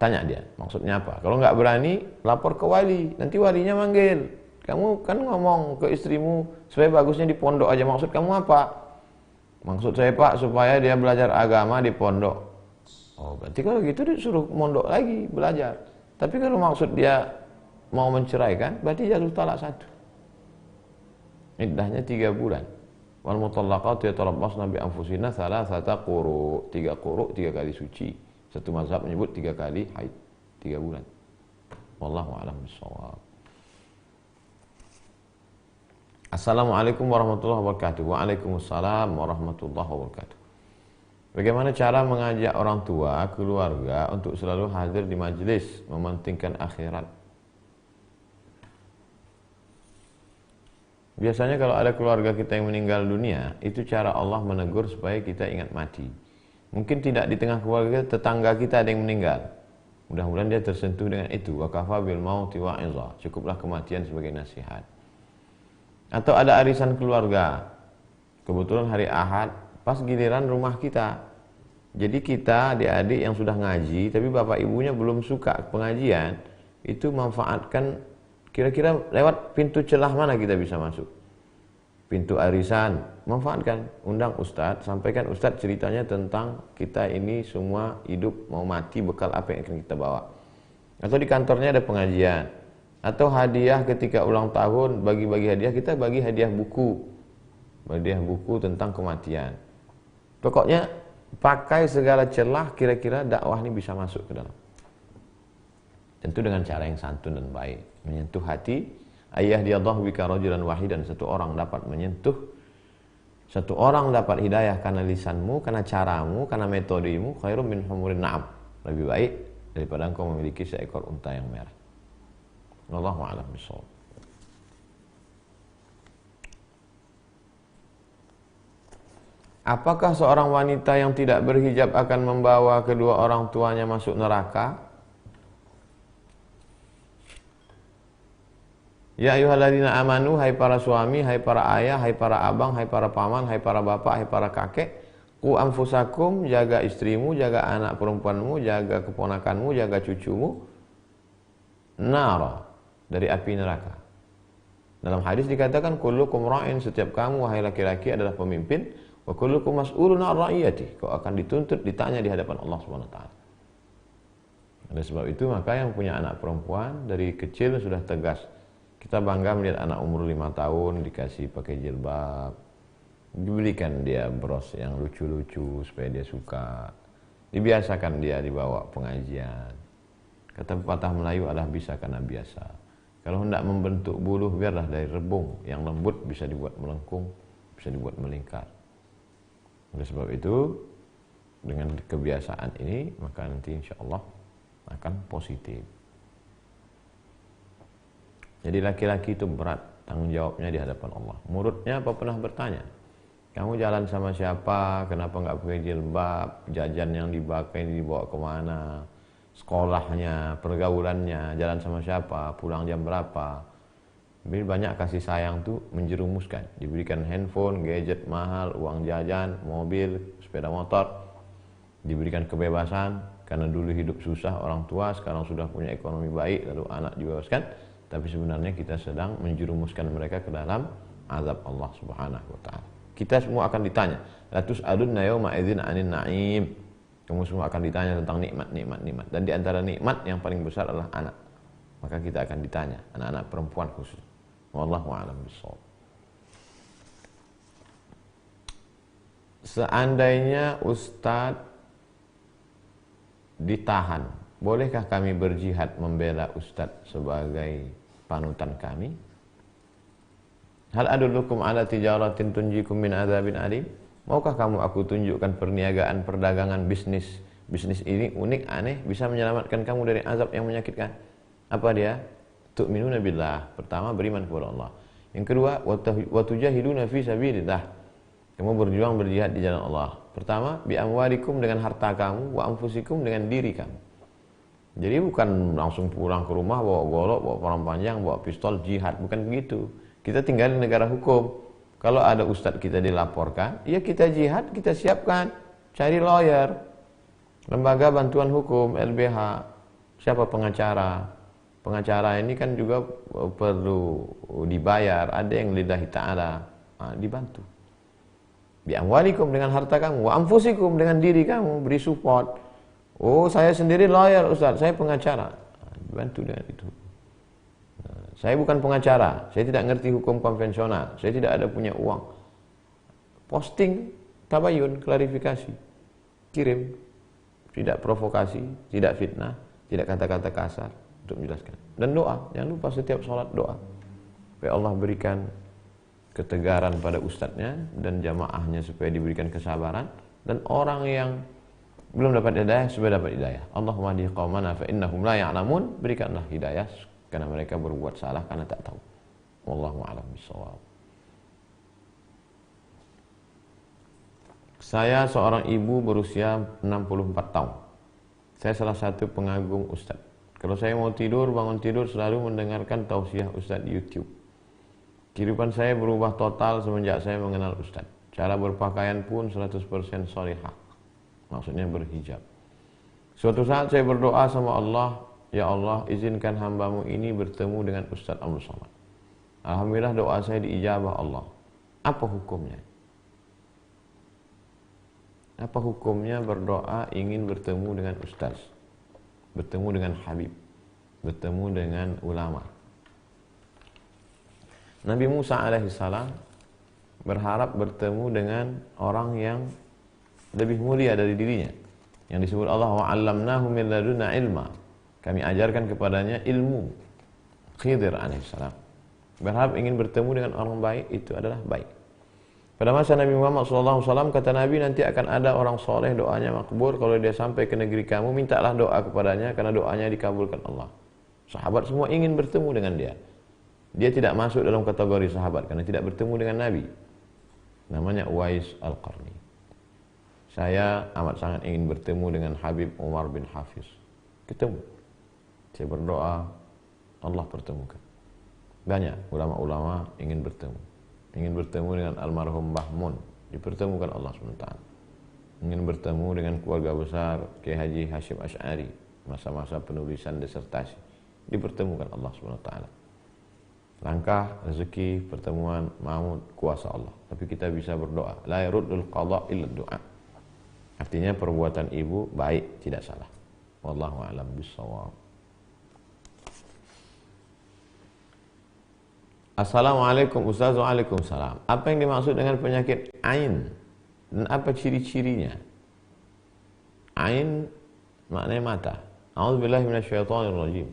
Tanya dia, maksudnya apa? Kalau nggak berani, lapor ke wali. Nanti walinya manggil. Kamu kan ngomong ke istrimu, supaya bagusnya di pondok aja. Maksud kamu apa? Maksud saya Pak, supaya dia belajar agama di pondok. Oh, berarti kalau gitu disuruh mondok lagi belajar. Tapi kalau maksud dia mau menceraikan, berarti jatuh talak satu. Iddahnya 3 bulan. Wal mutallaqatu yatarabbasna bi anfusina thalathata quru. 3 quru, 3 kali suci. Satu mazhab menyebut 3 kali haid, 3 bulan. Wallahu a'lam bishawab. Assalamualaikum warahmatullahi wabarakatuh. Waalaikumsalam warahmatullahi wabarakatuh. Bagaimana cara mengajak orang tua, keluarga untuk selalu hadir di majelis, mementingkan akhirat? Biasanya kalau ada keluarga kita yang meninggal dunia, itu cara Allah menegur supaya kita ingat mati. Mungkin tidak di tengah keluarga, tetangga kita ada yang meninggal. Mudah-mudahan dia tersentuh dengan itu. Wa kafa bil mauti wa'idha. Cukuplah kematian sebagai nasihat. Atau ada arisan keluarga. Kebetulan hari Ahad, pas giliran rumah kita. Jadi kita adik-adik yang sudah ngaji, tapi bapak ibunya belum suka pengajian, itu manfaatkan kira-kira lewat pintu celah mana kita bisa masuk. Pintu arisan, manfaatkan, undang ustadz, sampaikan ustadz ceritanya tentang kita ini semua hidup mau mati, bekal apa yang akan kita bawa. Atau di kantornya ada pengajian, atau hadiah ketika ulang tahun, bagi-bagi hadiah, kita bagi hadiah buku tentang kematian. Pokoknya pakai segala celah kira-kira dakwah ini bisa masuk ke dalam. Tentu dengan cara yang santun dan baik, menyentuh hati. Ayah diyallahu bika rajulan wahidan, satu orang dapat menyentuh, satu orang dapat hidayah karena lisanmu, karena caramu, karena metodemu, khairum min humurin na'am, lebih baik daripada engkau memiliki seekor unta yang merah. Wallahu a'lam bishawab. Apakah seorang wanita yang tidak berhijab akan membawa kedua orang tuanya masuk neraka? Ya ayyuhalladzina amanu, hai para suami, hai para ayah, hai para abang, hai para paman, hai para bapak, hai para kakek, qu anfusakum, jaga istrimu, jaga anak perempuanmu, jaga keponakanmu, jaga cucumu, nara, dari api neraka. Dalam hadis dikatakan kullukum ra'in, setiap kamu wahai laki-laki adalah pemimpin, wa kullukum mas'ulun 'an ra'iyati, kau akan dituntut, ditanya di hadapan Allah Subhanahu wa taala. Oleh sebab itu maka yang punya anak perempuan dari kecil sudah tegas. Kita bangga melihat anak umur 5 tahun dikasih pakai jilbab, dibelikan dia bros yang lucu-lucu supaya dia suka, dibiasakan dia dibawa pengajian. Kata pepatah Melayu adalah bisa karena biasa. Kalau hendak membentuk buluh, biarlah dari rebung yang lembut bisa dibuat melengkung, bisa dibuat melingkar. Oleh sebab itu, dengan kebiasaan ini maka nanti insya Allah akan positif. Jadi laki-laki itu berat tanggung jawabnya di hadapan Allah. Muridnya apa pernah bertanya, kamu jalan sama siapa, kenapa nggak pakai jilbab, jajan yang dipakai dibawa kemana, sekolahnya, pergaulannya, jalan sama siapa, pulang jam berapa. Jadi banyak kasih sayang tuh menjerumuskan, diberikan handphone, gadget mahal, uang jajan, mobil, sepeda motor, diberikan kebebasan karena dulu hidup susah orang tua, sekarang sudah punya ekonomi baik, lalu anak dibebaskan. Tapi sebenarnya kita sedang menjerumuskan mereka ke dalam azab Allah Subhanahu wa taala. Kita semua akan ditanya, la tus'alunna yauma idzin 'anin na'im. Kamu semua akan ditanya tentang nikmat. Dan di antara nikmat yang paling besar adalah anak. Maka kita akan ditanya, anak-anak perempuan khusus. Wallahu a'lam bishawab. Seandainya ustadz ditahan, bolehkah kami berjihad membela ustadz sebagai panutan kami? Hal adullukum ala tijaratin tunjikum min adzabin alim? Maukah kamu aku tunjukkan perniagaan, perdagangan, bisnis ini unik, aneh, bisa menyelamatkan kamu dari azab yang menyakitkan? Apa dia? Tu'minuna billah. Pertama, beriman kepada Allah. Yang kedua, wa tujahiduna fi sabilillah. Kamu berjuang berjihad di jalan Allah. Pertama, bi amwalikum, dengan harta kamu, wa anfusikum, dengan diri kamu. Jadi bukan langsung pulang ke rumah bawa golok, bawa parang panjang, bawa pistol, jihad, bukan begitu. Kita tinggal di negara hukum. Kalau ada ustadz kita dilaporkan, ya kita jihad, kita siapkan, cari lawyer, lembaga bantuan hukum, LBH, siapa pengacara. Pengacara ini kan juga perlu dibayar, ada yang lillahi ta'ala, dibantu. Bi amwalikum, dengan harta kamu, wa anfusikum, dengan diri kamu, beri support. Oh, saya sendiri lawyer Ustaz, saya pengacara. Bantu dengan itu. Saya bukan pengacara, saya tidak ngerti hukum konvensional, saya tidak ada punya uang. Posting, tabayun, klarifikasi, kirim. Tidak provokasi, tidak fitnah, tidak kata-kata kasar, untuk menjelaskan. Dan doa, jangan lupa setiap sholat doa. Supaya Allah berikan ketegaran pada ustadznya dan jamaahnya supaya diberikan kesabaran. Dan orang yang belum dapat hidayah supaya dapat hidayah. Allahumma hdi qaumana fa innahum la ya'lamun. Berikanlah hidayah karena mereka berbuat salah karena tak tahu. Wallahu a'lam bishawab. Saya seorang ibu berusia 64 tahun. Saya salah satu pengagum Ustadz. Kalau saya mau tidur, bangun tidur selalu mendengarkan tausiah Ustadz di YouTube. Kehidupan saya berubah total semenjak saya mengenal Ustadz. Cara berpakaian pun 100% sholihah. Maksudnya berhijab. Suatu saat saya berdoa sama Allah, ya Allah izinkan hambamu ini bertemu dengan Ustadz Abdul Somad. Alhamdulillah doa saya diijabah Allah. Apa hukumnya? Apa hukumnya berdoa ingin bertemu dengan ustaz, bertemu dengan habib, bertemu dengan ulama? Nabi Musa alaihissalam berharap bertemu dengan orang yang lebih mulia dari dirinya, yang disebut Allah wa 'allamnahu min ladunna ilma. Kami ajarkan kepadanya ilmu. Khidir alaihissalam berharap ingin bertemu dengan orang baik, itu adalah baik. Pada masa Nabi Muhammad SAW, kata Nabi, nanti akan ada orang soleh doanya makbul. Kalau dia sampai ke negeri kamu, mintalah doa kepadanya karena doanya dikabulkan Allah. Sahabat semua ingin bertemu dengan dia. Dia tidak masuk dalam kategori sahabat karena tidak bertemu dengan Nabi. Namanya Uwais Al-Qarni. Saya amat sangat ingin bertemu dengan Habib Umar bin Hafiz. Ketemu. Saya berdoa, Allah pertemukan. Banyak ulama-ulama ingin bertemu. Ingin bertemu dengan almarhum Mbah Mun, dipertemukan Allah SWT. Ingin bertemu dengan keluarga besar Kiai Haji Hashim Asy'ari, masa-masa penulisan disertasi, dipertemukan Allah SWT. Langkah, rezeki, pertemuan, maut, kuasa Allah. Tapi kita bisa berdoa. La yaruddul qadha illa du'a. Artinya perbuatan ibu baik, tidak salah. Wallahu a'lam bishawab. Assalamualaikum Ustaz. Waalaikumsalam. Apa yang dimaksud dengan penyakit ain dan apa ciri-cirinya? Ain maknanya mata. A'udzubillahi minasyaitonirrajim.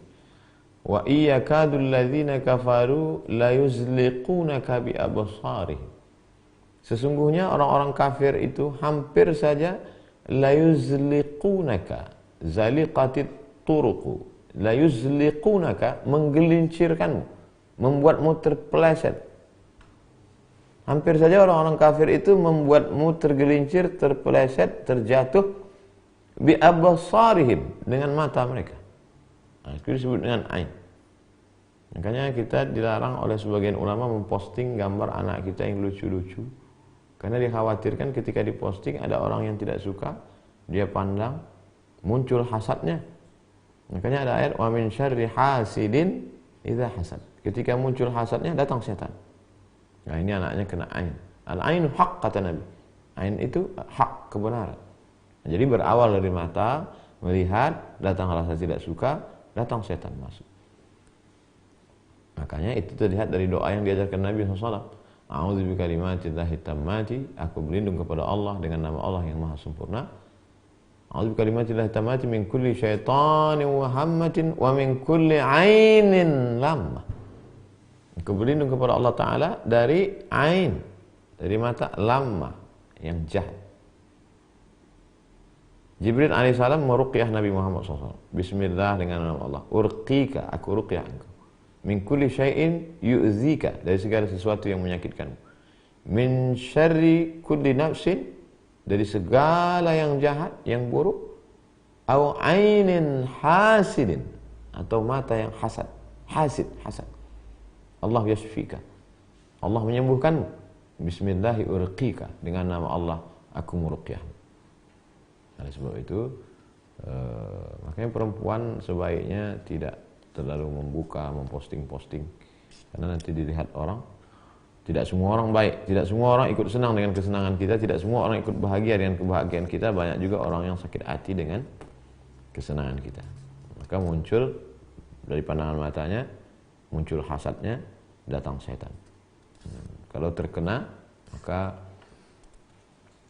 Wa iyyakadul ladzina kafaru la yuzliqunaka bi absarihim. Sesungguhnya orang-orang kafir itu hampir saja la yuzliqunaka, zaliqatit turuqu, la yuzliqunaka, menggelincirkanmu, membuatmu terpeleset. Hampir saja orang-orang kafir itu membuatmu tergelincir, terpeleset, terjatuh bi absarihim, dengan mata mereka. Nah, itu disebut dengan ain. Makanya kita dilarang oleh sebagian ulama memposting gambar anak kita yang lucu-lucu, karena dikhawatirkan ketika diposting ada orang yang tidak suka, dia pandang, muncul hasadnya. Makanya ada ayat wa min syarri hasidin idza hasad. Ketika muncul hasadnya, datang setan. Nah, ini anaknya kena ain. Al-ainu haq, kata Nabi. Ain itu hak, kebenaran. Nah, jadi berawal dari mata, melihat, datang rasa tidak suka, datang setan masuk. Makanya itu terlihat dari doa yang diajarkan Nabi SAW. A'udzu bikalimatillahi tammati, aku berlindung kepada Allah dengan nama Allah yang maha sempurna. A'udzu bikalimatillahi tammati min kulli syaitanin wa hammatin wa min kulli ainin lammah. Aku berlindung kepada Allah Ta'ala dari ain, dari mata, lamma, yang jahat. Jibril alaihissalam meruqyah Nabi Muhammad SAW. Bismillah, dengan nama Allah. Urqika, aku ruqyah engkau. Min kulli syai'in yu'zika, dari segala sesuatu yang menyakitkanmu. Min syarri kulli nafsin, dari segala yang jahat, yang buruk. Au ainin hasidin, atau mata yang hasad. Hasid, hasad. Allah yashfika, Allah menyembuhkanmu. Bismillahi urqika, dengan nama Allah aku meruqyah. Oleh sebab itu makanya perempuan sebaiknya tidak terlalu membuka, memposting-posting, karena nanti dilihat orang. Tidak semua orang baik, tidak semua orang ikut senang dengan kesenangan kita, tidak semua orang ikut bahagia dengan kebahagiaan kita. Banyak juga orang yang sakit hati dengan kesenangan kita. Maka muncul dari pandangan matanya, muncul hasadnya, datang setan. Kalau terkena, maka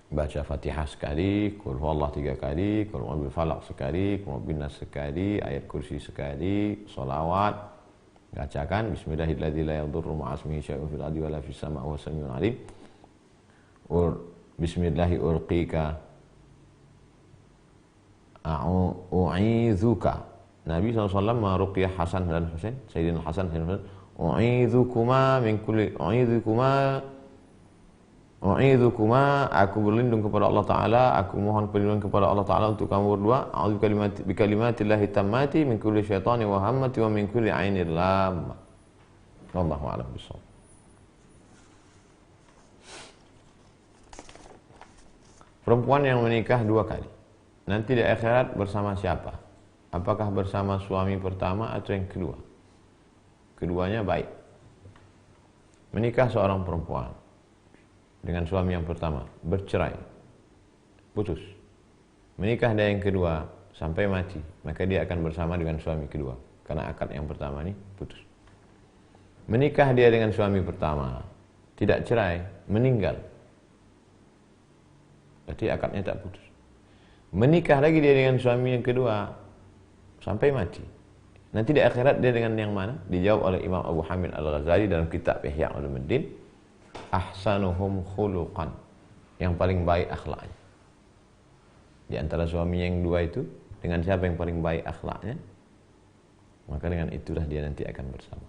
baca Fatihah sekali, Qul huwallahu 3 kali, Qul huwallahu falaq sekali, Qul huwallahu nas sekali, ayat kursi sekali, sholawat, bacakan Bismillahirrahmanirrahim la yadurru ma'asmihi syai'un fil ardi wala fis sama'i wa huwas samiul alim. Bismillahi urqika u'idzuka. Nabi SAW meruqyah Hasan dan Husain, Sayyidina Hasan dan Husain, u'idzukuma min kulli u'idzukuma, aku berlindung kepada Allah Ta'ala, aku mohon perlindungan kepada Allah Ta'ala untuk kamu berdua. A'udzu bi kalimatillahi tammati min kulli syaitani wa hammati wa min kulli ainir lamma. Wallahu a'lam bishawab. Perempuan yang menikah 2 kali, nanti di akhirat bersama siapa? Apakah bersama suami pertama atau yang kedua? Keduanya baik. Menikah seorang perempuan dengan suami yang pertama, bercerai, putus. Menikah dengan yang kedua sampai mati, maka dia akan bersama dengan suami kedua, karena akad yang pertama ini putus. Menikah dia dengan suami pertama, tidak cerai, meninggal, berarti akadnya tak putus. Menikah lagi dia dengan suami yang kedua sampai mati, nanti di akhirat dia dengan yang mana? Dijawab oleh Imam Abu Hamid Al-Ghazali dalam kitab Ihya Ulumuddin, ahsanuhum khuluqan, yang paling baik akhlaknya. Di antara suami yang 2 itu, dengan siapa yang paling baik akhlaknya, maka dengan itulah dia nanti akan bersama.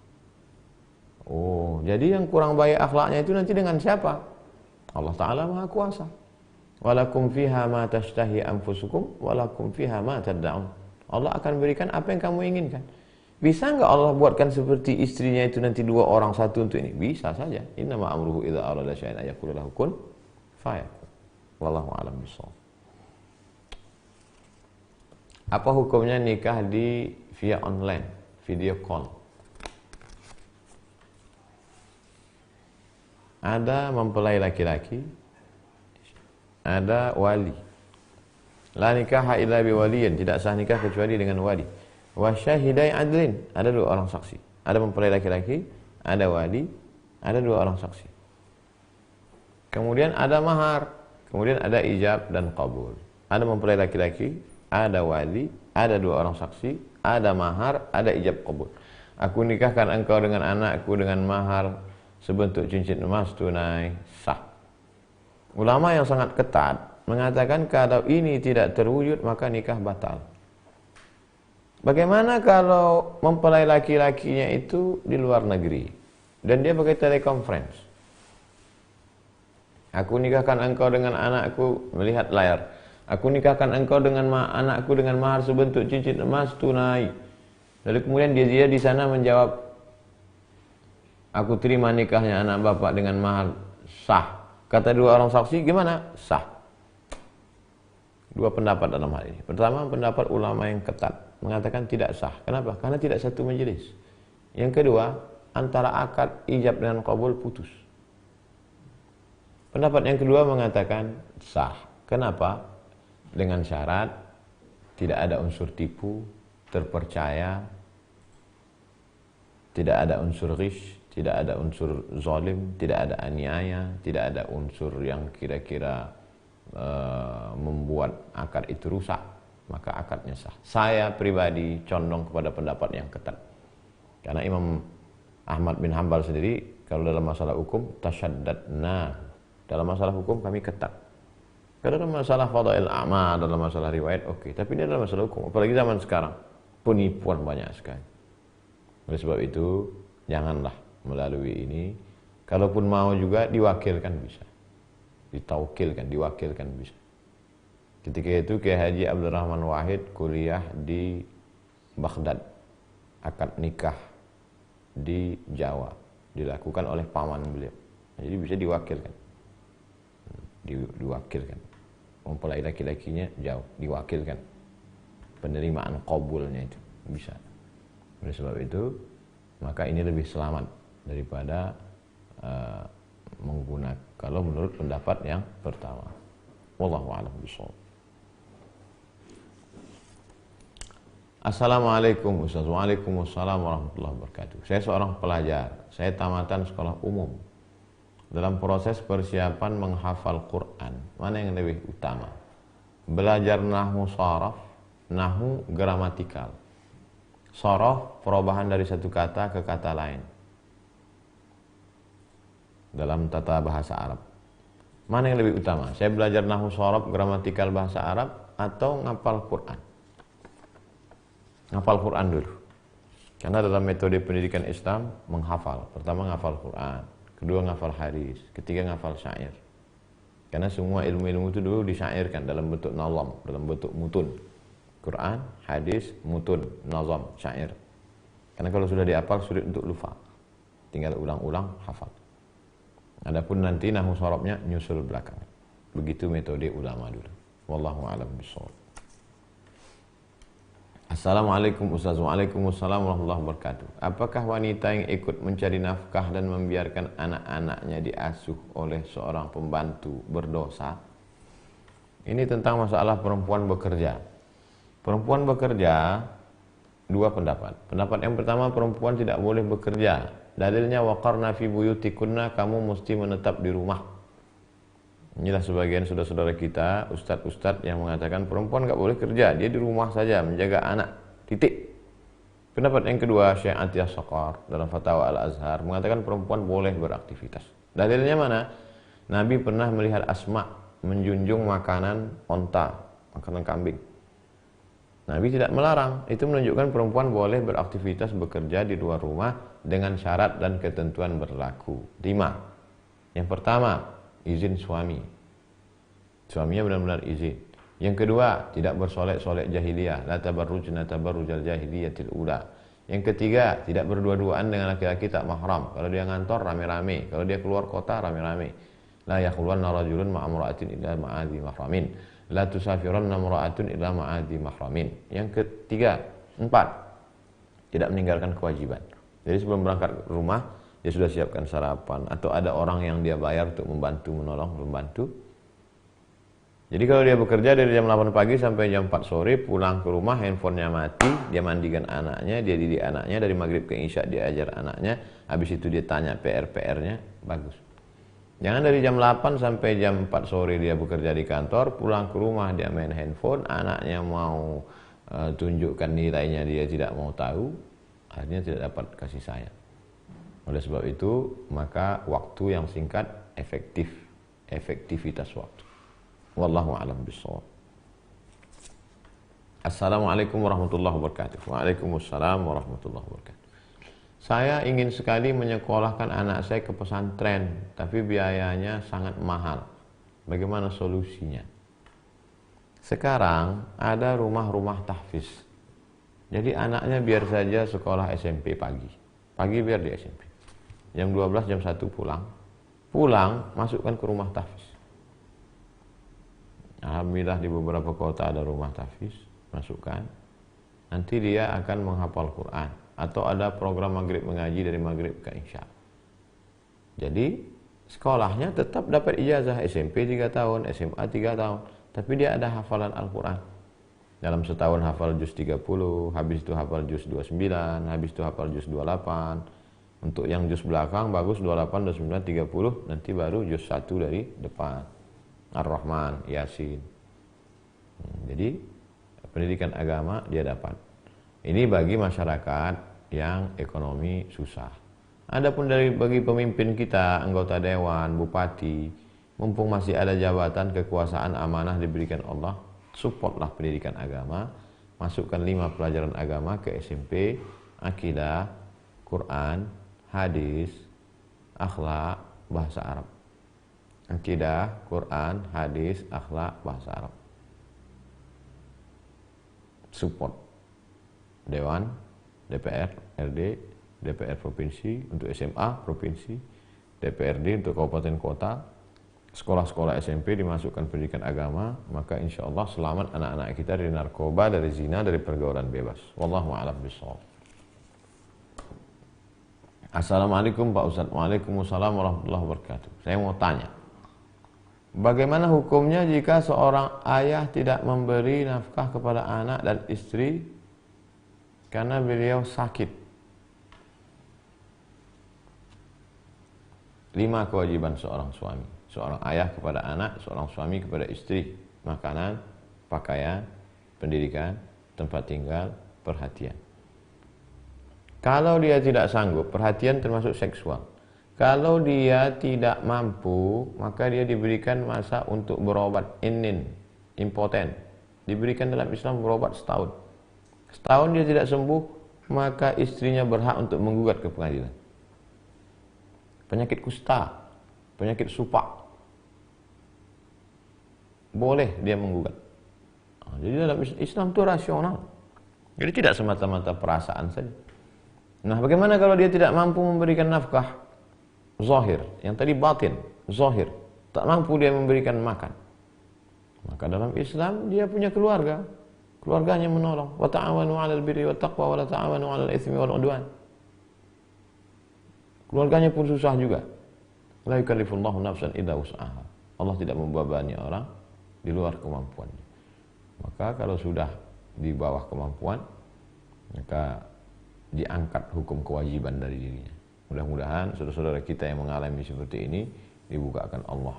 Oh, jadi yang kurang baik akhlaknya itu nanti dengan siapa? Allah Ta'ala Maha Kuasa. Walakum fiha ma tashtahi anfusukum walakum fiha ma tad'un. Allah akan berikan apa yang kamu inginkan. Bisa enggak Allah buatkan seperti istrinya itu nanti 2 orang, 1 untuk ini? Bisa saja. Innama amruhu idza arada syai'an ayaqula lahu kun fayakun. Wallahu a'lam bishawab. Apa hukumnya nikah di via online, video call? Ada mempelai laki-laki, ada wali. La nikaha illa biwaliyin, tidak sah nikah kecuali dengan wali. Wa syahidai adlin, ada 2 orang saksi. Ada mempelai laki-laki, ada wali, ada 2 orang saksi. Kemudian ada mahar, kemudian ada ijab dan qabul. Ada mempelai laki-laki, ada wali, ada 2 orang saksi, ada mahar, ada ijab qabul. Aku nikahkan engkau dengan anakku dengan mahar sebentuk cincin emas tunai, sah. Ulama yang sangat ketat mengatakan kalau ini tidak terwujud maka nikah batal. Bagaimana kalau mempelai laki-lakinya itu di luar negeri dan dia pakai teleconference? Aku nikahkan engkau dengan anakku, melihat layar. Aku nikahkan engkau dengan anakku dengan mahar sebentuk cincin emas tunai. Lalu kemudian dia di sana menjawab, aku terima nikahnya anak bapak dengan mahar, sah. Kata 2 orang saksi, gimana? Sah. 2 pendapat dalam hal ini. Pertama, pendapat ulama yang ketat mengatakan tidak sah. Kenapa? Karena tidak satu majelis. Yang kedua, antara akad ijab dan qabul putus. Pendapat yang kedua mengatakan sah. Kenapa? Dengan syarat tidak ada unsur tipu, terpercaya, tidak ada unsur ghish, tidak ada unsur zalim, tidak ada aniaya, tidak ada unsur yang kira-kira membuat akad itu rusak, maka akadnya sah. Saya pribadi condong kepada pendapat yang ketat, karena Imam Ahmad bin Hanbal sendiri kalau dalam masalah hukum tasyaddadna, dalam masalah hukum kami ketat. Kalau dalam masalah fadail a'mal, dalam masalah riwayat oke, tapi ini dalam masalah hukum, apalagi zaman sekarang penipuan banyak sekali. Oleh sebab itu janganlah melalui ini. Kalaupun mau juga diwakilkan bisa, ditaukilkan, diwakilkan bisa. Ketika itu Kiai Haji Abdurrahman Wahid kuliah di Baghdad, akad nikah di Jawa dilakukan oleh paman beliau. Jadi bisa diwakilkan, diwakilkan. Mempelai laki-lakinya jauh, diwakilkan. Penerimaan qabulnya itu bisa. Oleh sebab itu maka ini lebih selamat daripada menggunakan, kalau menurut pendapat yang pertama. Wallahu a'lam bishawab. Assalamualaikum Ustaz. Waalaikumsalam warahmatullahi wabarakatuh. Saya seorang pelajar. Saya tamatan sekolah umum. Dalam proses persiapan menghafal Quran, mana yang lebih utama? Belajar nahwu sharaf, nahwu gramatikal. Sharaf perubahan dari satu kata ke kata lain dalam tata bahasa Arab. Mana yang lebih utama? Saya belajar nahwu sharaf gramatikal bahasa Arab atau ngapal Quran? Ngapal Quran dulu. Karena dalam metode pendidikan Islam menghafal. Pertama ngafal Quran, kedua ngafal hadis, ketiga ngafal syair. Karena semua ilmu-ilmu itu dulu disyairkan dalam bentuk nazam, dalam bentuk mutun. Quran, hadis, mutun, nazam, syair. Karena kalau sudah dihafal sulit untuk lupa. Tinggal ulang-ulang hafal. Adapun nanti nahwu sharafnya nyusul belakang. Begitu metode ulama dulu. Wallahu a'lam bishawab. Assalamualaikum Ustaz. Waalaikumsalam warahmatullahi wabarakatuh. Apakah wanita yang ikut mencari nafkah dan membiarkan anak-anaknya diasuh oleh seorang pembantu berdosa? Ini tentang masalah perempuan bekerja. Perempuan bekerja, dua pendapat. Pendapat yang pertama, perempuan tidak boleh bekerja. Dalilnya waqarna fi buyutikunna, kamu mesti menetap di rumah. Inilah sebagian saudara-saudara kita, ustadz-ustadz yang mengatakan perempuan nggak boleh kerja, dia di rumah saja menjaga anak, titik. Pendapat yang kedua, Syekh Atiyah Saqar dalam Fatwa Al-Azhar mengatakan perempuan boleh beraktivitas. Dalilnya mana? Nabi pernah melihat Asma menjunjung makanan onta, makanan kambing. Nabi tidak melarang, itu menunjukkan perempuan boleh beraktivitas bekerja di luar rumah dengan syarat dan ketentuan berlaku. 5. Yang pertama, izin suami. Suaminya benar-benar izin. Yang kedua, tidak bersolek-solek jahiliyah. La tabarrujna tabarrujal jahiliyatil ula. Yang ketiga, tidak berdua-duaan dengan laki-laki tak mahram. Kalau dia ngantor rame-rame, kalau dia keluar kota rame-rame. La yakhulwanna rajulun ma'amra'atin illa ma'adhi mahramin. La tusafiranna mra'atun illa ma'adhi mahramin. Yang ketiga, 4, tidak meninggalkan kewajiban. Jadi sebelum berangkat ke rumah, dia sudah siapkan sarapan atau ada orang yang dia bayar untuk membantu, menolong, membantu. Jadi kalau dia bekerja dari jam 8 pagi sampai jam 4 sore, pulang ke rumah handphonenya mati, dia mandikan anaknya, dia didik anaknya, dari maghrib ke isya dia ajar anaknya, habis itu dia tanya PR-nya, bagus. Jangan dari jam 8 sampai jam 4 sore dia bekerja di kantor, pulang ke rumah dia main handphone, anaknya mau tunjukkan nilainya dia tidak mau tahu, akhirnya tidak dapat kasih sayang. Oleh sebab itu, maka waktu yang singkat efektivitas waktu. Wallahu a'lam bishawab. Assalamualaikum warahmatullahi wabarakatuh. Waalaikumsalam warahmatullahi wabarakatuh. Saya ingin sekali menyekolahkan anak saya ke pesantren, tapi biayanya sangat mahal. Bagaimana solusinya? Sekarang ada rumah-rumah tahfiz. Jadi anaknya biar saja sekolah SMP pagi. Pagi biar di SMP. Jam 12, jam 1 pulang. Pulang, masukkan ke rumah tahfiz. Alhamdulillah di beberapa kota ada rumah tahfiz. Masukkan. Nanti dia akan menghafal Quran. Atau ada program maghrib mengaji dari maghrib ke isya. Jadi sekolahnya tetap dapat ijazah SMP 3 tahun, SMA 3 tahun. Tapi dia ada hafalan Al-Quran. Dalam setahun hafal juz 30, habis itu hafal juz 29, habis itu hafal juz 28. Untuk yang juz belakang bagus 28, 29, 30, nanti baru juz 1 dari depan. Ar-Rahman, Yasin. Jadi pendidikan agama dia dapat. Ini bagi masyarakat yang ekonomi susah. Adapun bagi pemimpin kita, anggota dewan, bupati, mumpung masih ada jabatan kekuasaan amanah diberikan Allah, supportlah pendidikan agama, masukkan 5 pelajaran agama ke SMP, akidah, Quran, hadis, akhlak, bahasa Arab. Akidah, Quran, hadis, akhlak, bahasa Arab. Support Dewan, DPR, RD, DPR provinsi untuk SMA provinsi, DPRD untuk kabupaten kota, sekolah-sekolah SMP dimasukkan pendidikan agama, maka insya Allah selamat anak-anak kita dari narkoba, dari zina, dari pergaulan bebas. Wallahu a'lam bishawab. Assalamualaikum Pak Ustadz. Waalaikumsalam warahmatullahi wabarakatuh. Saya mau tanya, bagaimana hukumnya jika seorang ayah tidak memberi nafkah kepada anak dan istri Karena beliau sakit. 5 kewajiban seorang suami. Seorang ayah kepada anak, seorang suami kepada istri. Makanan, pakaian, pendidikan, tempat tinggal, perhatian. Kalau dia tidak sanggup, perhatian termasuk seksual. Kalau dia tidak mampu, maka dia diberikan masa untuk berobat, impoten. Diberikan dalam Islam berobat setahun. Setahun dia tidak sembuh, maka istrinya berhak untuk menggugat ke pengadilan. Penyakit kusta, penyakit supak, boleh dia menggugat. Jadi dalam Islam itu rasional. Jadi tidak semata-mata perasaan saja. Nah, bagaimana kalau dia tidak mampu memberikan nafkah zahir, yang tadi batin, zahir, tak mampu dia memberikan makan? Maka dalam Islam dia punya keluarga, keluarganya menolong. Wa ta'awanu 'alal birri wat taqwa wa la ta'awanu 'alal itsmi wal 'udwan. Keluarganya pun susah juga. La yukallifullahu nafsan illa wus'aha. Allah tidak membebani orang di luar kemampuannya. Maka kalau sudah di bawah kemampuan, maka diangkat hukum kewajiban dari dirinya. Mudah-mudahan saudara-saudara kita yang mengalami seperti ini dibukakan Allah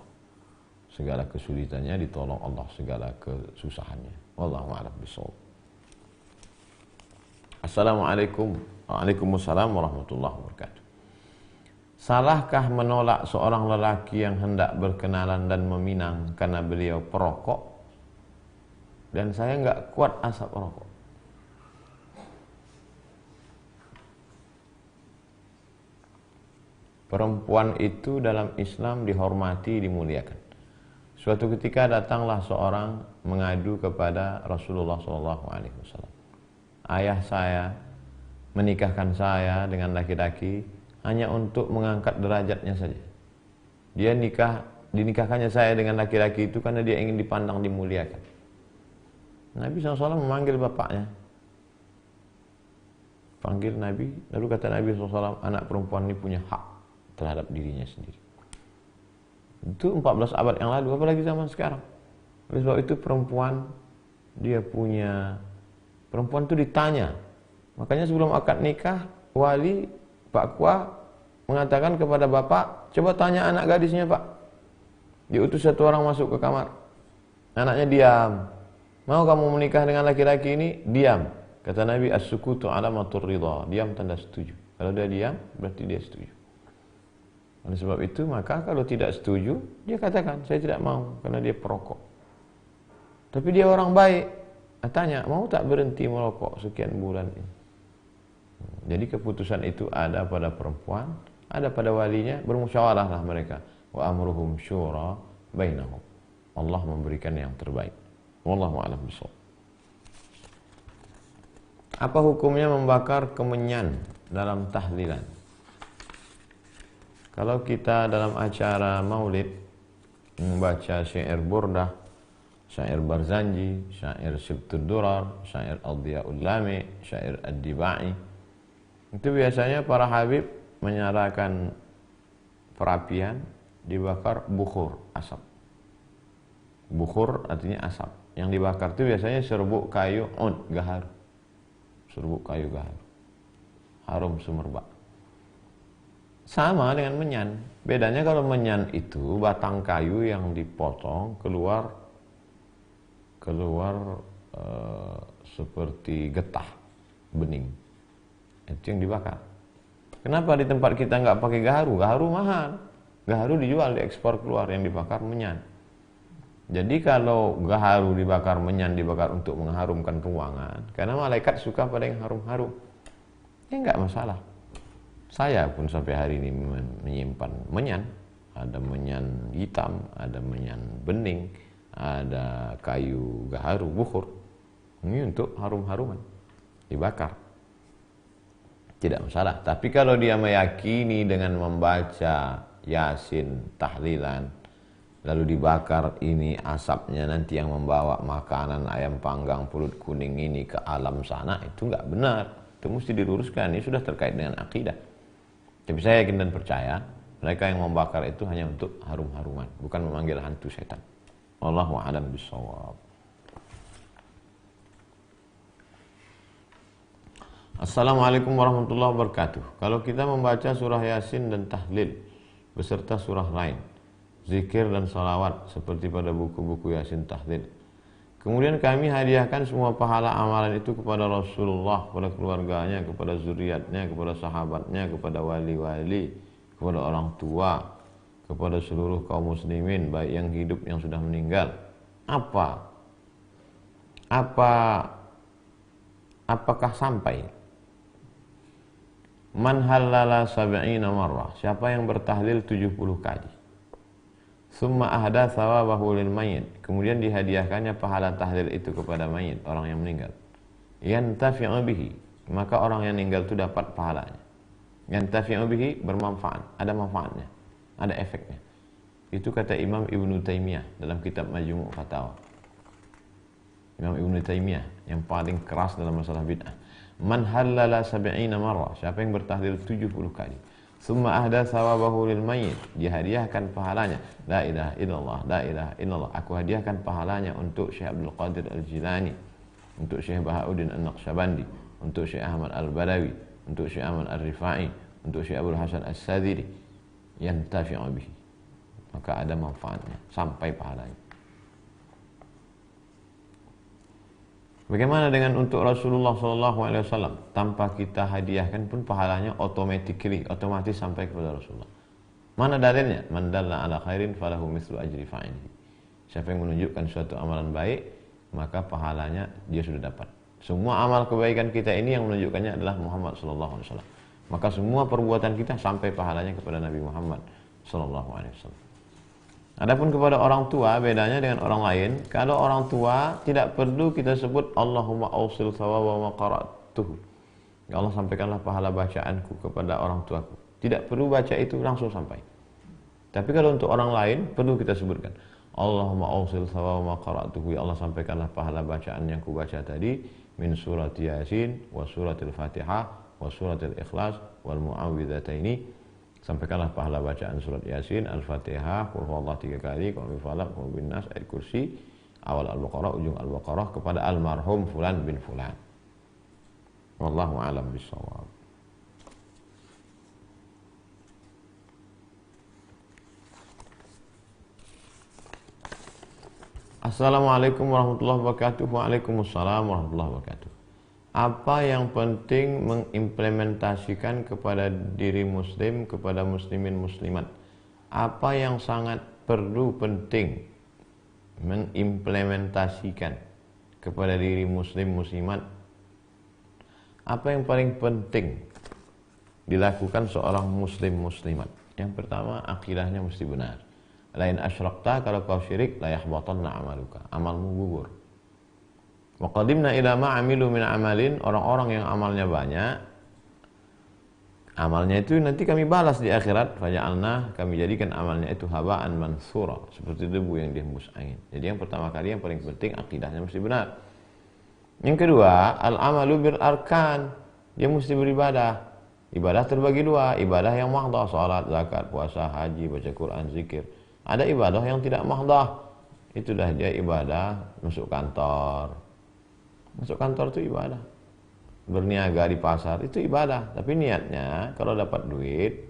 segala kesulitannya, ditolong Allah segala kesusahannya. Wallahu a'lam bishawab. Assalamualaikum. Waalaikumsalam warahmatullahi wabarakatuh. Salahkah menolak seorang lelaki yang hendak berkenalan dan meminang karena beliau perokok dan saya nggak kuat asap rokok? Perempuan itu dalam Islam dihormati, dimuliakan. Suatu ketika datanglah seorang mengadu kepada Rasulullah SAW. Ayah saya menikahkan saya dengan laki-laki hanya untuk mengangkat derajatnya saja. Dia dinikahkannya saya dengan laki-laki itu karena dia ingin dipandang, dimuliakan. Nabi SAW memanggil bapaknya. Panggil Nabi, lalu kata Nabi SAW, anak perempuan ini punya hak terhadap dirinya sendiri. Itu 14 abad yang lalu, apalagi zaman sekarang. Oleh sebab itu perempuan itu ditanya. Makanya sebelum akad nikah, wali Pak Kua mengatakan kepada bapak, coba tanya anak gadisnya Pak. Diutus satu orang masuk ke kamar. Anaknya diam. Mau kamu menikah dengan laki-laki ini? Diam. Kata Nabi, as-sukutu alamatur ridha. Diam tanda setuju. Kalau dia diam, berarti dia setuju. Oleh sebab itu, maka kalau tidak setuju, dia katakan, saya tidak mau, karena dia perokok. Tapi dia orang baik. Tanya, mau tak berhenti merokok sekian bulan ini? Jadi keputusan itu ada pada perempuan, ada pada walinya, bermusyawarahlah mereka. Wa amruhum syura bainahum. Allah memberikan yang terbaik. Wallahu a'lam bishawab. Apa hukumnya membakar kemenyan dalam tahlilan? Kalau kita dalam acara maulid membaca syair burdah, syair Barzanji, syair Sibtud Durar, syair Al-Diyaul Lami, syair Ad-Dibai, itu biasanya para habib menyalakan perapian, dibakar bukhur, asap. Bukhur artinya asap. Yang dibakar itu biasanya serbuk kayu gaharu. Serbuk kayu gaharu. Harum semerbak. Sama dengan menyan. Bedanya kalau menyan itu batang kayu yang dipotong keluar seperti getah bening. Itu yang dibakar. Kenapa di tempat kita nggak pakai gaharu? Gaharu mahal. Gaharu dijual, diekspor keluar, yang dibakar menyan. Jadi kalau gaharu dibakar, menyan dibakar untuk mengharumkan ruangan, karena malaikat suka pada yang harum-harum, ya nggak masalah. Saya pun sampai hari ini menyimpan menyan. Ada menyan hitam, ada menyan bening, ada kayu gaharu, bukhur. Ini untuk harum-haruman, dibakar. Tidak masalah. Tapi kalau dia meyakini dengan membaca Yasin, tahlilan, lalu dibakar, ini asapnya nanti yang membawa makanan ayam panggang perut kuning ini ke alam sana, itu nggak benar. Itu mesti diluruskan. Ini sudah terkait dengan akidah. Tapi saya yakin dan percaya mereka yang membakar itu hanya untuk harum-haruman, bukan memanggil hantu setan. Wallahu a'lam bishawab. Assalamualaikum warahmatullahi wabarakatuh. Kalau kita membaca surah Yasin dan tahlil beserta surah lain, zikir dan salawat seperti pada buku-buku Yasin tahlil, kemudian kami hadiahkan semua pahala amalan itu kepada Rasulullah, kepada keluarganya, kepada zuriatnya, kepada sahabatnya, kepada wali-wali, kepada orang tua, kepada seluruh kaum muslimin, baik yang hidup yang sudah meninggal. Apakah sampai? Man halala sab'ina marrah, siapa yang bertahlil 70 kali. Summa ahda thawabahu lil mayyit, kemudian dihadiahkannya pahala tahlil itu kepada mayit, orang yang meninggal. Yantafi'u bihi, maka orang yang meninggal itu dapat pahalanya. Yantafi'u bihi, bermanfaat, ada manfaatnya, ada efeknya. Itu kata Imam Ibnu Taimiyah dalam kitab Majmu' Fatawa. Imam Ibnu Taimiyah yang paling keras dalam masalah bid'ah. Man halala sab'ina marrah, siapa yang bertahlil 70 kali. Summa ahda thawabahu lil mayyit, dia hadiahkan pahalanya. La ilaha illallah, la ilaha illallah. Aku hadiahkan pahalanya untuk Syekh Abdul Qadir Al-Jilani, untuk Syekh Bahauddin An-Naqsyabandi, untuk Syekh Ahmad Al-Badawi, untuk Syekh Ahmad Al-Rifai, untuk Syekh Abdul Hasan As-Sadiri. Yantafi'u bihi, maka ada manfaatnya sampai pahalanya. Bagaimana dengan untuk Rasulullah SAW? Tanpa kita hadiahkan pun pahalanya otomatis sampai kepada Rasulullah. Mana dalilnya? Man dalla ala khairin falahu mislu ajri fa'ilihi. Siapa yang menunjukkan suatu amalan baik, maka pahalanya dia sudah dapat. Semua amal kebaikan kita ini yang menunjukkannya adalah Muhammad SAW. Maka semua perbuatan kita sampai pahalanya kepada Nabi Muhammad SAW. Adapun kepada orang tua, bedanya dengan orang lain. Kalau orang tua tidak perlu kita sebut Allahumma ausil thawaba ma qara'tuhu, ya Allah, sampaikanlah pahala bacaanku kepada orang tuaku. Tidak perlu baca itu langsung sampai. Tapi kalau untuk orang lain perlu kita sebutkan Allahumma ausil thawaba ma qara'tuhu, ya Allah, sampaikanlah pahala bacaan yang ku baca tadi min surat Yasin wa suratil Fatihah wa suratil Ikhlas wal muawwidhataini. Sampaikanlah pahala bacaan surat Yasin, Al-Fatihah, Qul huwallahu 3 kali, Qul huwal falaq, Qul bin nas, ayat kursi, awal Al-Baqarah, ujung Al-Baqarah kepada almarhum fulan bin fulan. Wallahu a'lam bishawab. Assalamualaikum warahmatullahi wabarakatuh. Waalaikumsalam warahmatullahi wabarakatuh. Apa yang penting mengimplementasikan kepada diri muslim, kepada muslimin muslimat? Apa yang sangat perlu penting mengimplementasikan kepada diri muslim muslimat? Apa yang paling penting dilakukan seorang muslim muslimat? Yang pertama, akidahnya mesti benar. Lain asyrakta, kalau kau syirik, la yahbatanna amaluka, amalmu gugur. Wa qadimna ila ma amilu min amalin, orang-orang yang amalnya banyak, amalnya itu nanti kami balas di akhirat. Faja'alna, kami jadikan amalnya itu haba'an mansura, seperti debu yang dihembus angin. Jadi yang pertama kali, yang paling penting, akidahnya mesti benar. Yang kedua, al-amalu bil arkan, dia mesti beribadah. Ibadah terbagi dua, ibadah yang mahdah, salat, zakat, puasa, haji, baca Quran, zikir. Ada ibadah yang tidak mahdah, itu dah dia ibadah. Masuk kantor, masuk kantor itu ibadah. Berniaga di pasar itu ibadah, tapi niatnya kalau dapat duit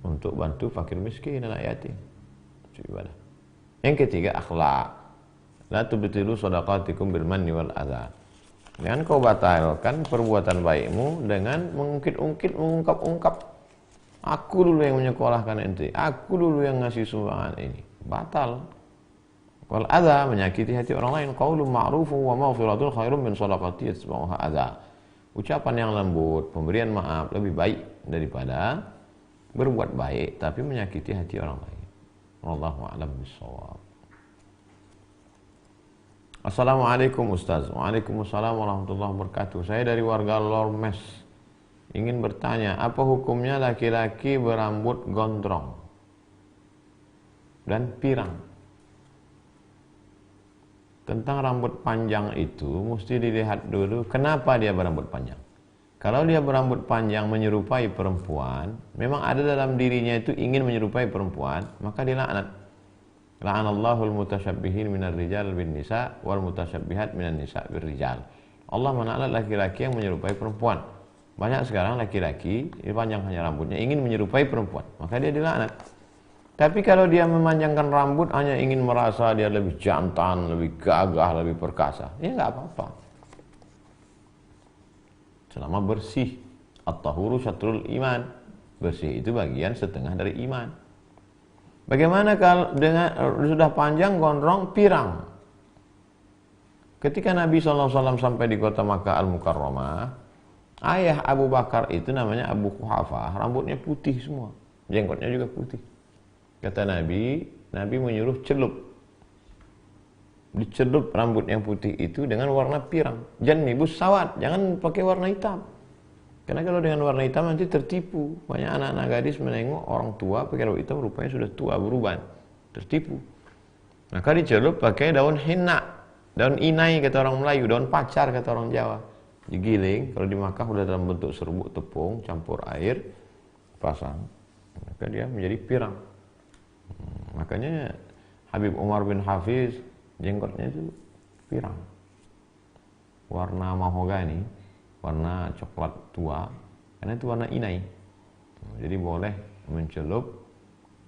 untuk bantu fakir miskin, anak yatim, itu ibadah. Yang ketiga, akhlak. La tubtilu shadaqatikum bil manni wal adza. Jangan kau batalkan perbuatan baikmu dengan mengungkit-ungkit, mengungkap-ungkap. Aku dulu yang menyekolahkan ente, aku dulu yang ngasih sumbangan ini. Batal. Wal adza, menyakiti hati orang lain. Qaulun ma'rufun wa maghfiratun khairun min shadaqati yatba'uha adza. Ucapan yang lembut, pemberian maaf lebih baik daripada berbuat baik tapi menyakiti hati orang lain. Wallahu a'lam bishawab. Assalamualaikum Ustaz. Waalaikumsalam warahmatullahi wabarakatuh. Saya dari warga Lormes, ingin bertanya, apa hukumnya laki-laki berambut gondrong dan pirang? Tentang rambut panjang itu mesti dilihat dulu kenapa dia berambut panjang. Kalau dia berambut panjang menyerupai perempuan, memang ada dalam dirinya itu ingin menyerupai perempuan, maka dilaknat. La'anallahu al-mutasyabbihin minar rijal bin nisa wal mutasyabbihat minan nisa bir rijal. Allah melaknat laki-laki yang menyerupai perempuan. Banyak sekarang laki-laki dipanjangkannya rambutnya ingin menyerupai perempuan, maka dia dilaknat. Tapi kalau dia memanjangkan rambut hanya ingin merasa dia lebih jantan, lebih gagah, lebih perkasa, ya nggak apa-apa. Selama bersih. At-tahuru syatrul iman. Bersih itu bagian setengah dari iman. Bagaimana kalau dengan sudah panjang gondrong pirang? Ketika Nabi SAW sampai di kota Makkah Al-Mukarramah, ayah Abu Bakar itu namanya Abu Quhafah, rambutnya putih semua, jenggotnya juga putih. Kata Nabi menyuruh dicelup rambut yang putih itu dengan warna pirang. Jannibus sawat, jangan pakai warna hitam. Karena kalau dengan warna hitam nanti tertipu. Banyak anak-anak gadis menengok orang tua pakai rambut hitam, rupanya sudah tua, beruban, tertipu. Maka dicelup pakai daun henna, daun inai kata orang Melayu, daun pacar kata orang Jawa. Digiling, kalau di Makkah udah dalam bentuk serbuk tepung, campur air, pasang, maka dia menjadi pirang. Makanya Habib Umar bin Hafiz jenggotnya itu pirang, warna mahogani, warna coklat tua, karena itu warna inai. Jadi boleh mencelup,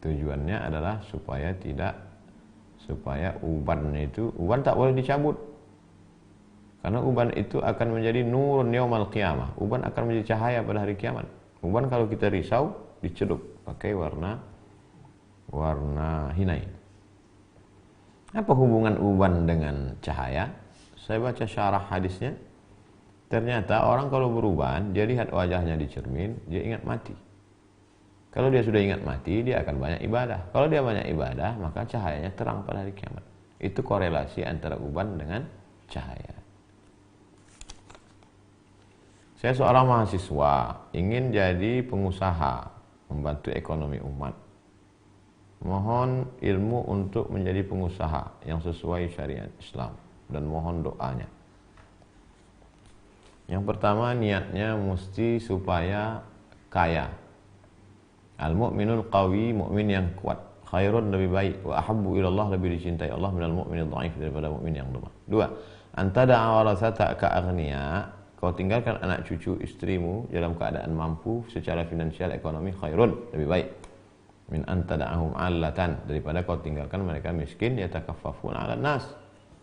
tujuannya adalah supaya uban tak boleh dicabut, karena uban itu akan menjadi nurun yaumal qiyamah. Uban akan menjadi cahaya pada hari kiamat. Uban kalau kita risau dicelup pakai warna hinai. Apa hubungan uban dengan cahaya? Saya baca syarah hadisnya. Ternyata orang kalau beruban, dia lihat wajahnya di cermin, dia ingat mati. Kalau dia sudah ingat mati, dia akan banyak ibadah. Kalau dia banyak ibadah, maka cahayanya terang pada hari kiamat. Itu korelasi antara uban dengan cahaya. Saya seorang mahasiswa, ingin jadi pengusaha, membantu ekonomi umat. Mohon ilmu untuk menjadi pengusaha yang sesuai syariat Islam dan mohon doanya. Yang pertama, niatnya mesti supaya kaya. Al-mu'minul qawi, mukmin yang kuat, khairun lebih baik, wa ahabbu ilallah, lebih dicintai Allah minal mu'minil dhaif, daripada mukmin yang lemah. Dua, antada awarathata ka'aghniya, kau tinggalkan anak cucu istrimu dalam keadaan mampu secara finansial ekonomi, khairun, lebih baik. Min antada'ahum 'allatan, daripada kau tinggalkan mereka miskin, yatakaffafun 'alan nas,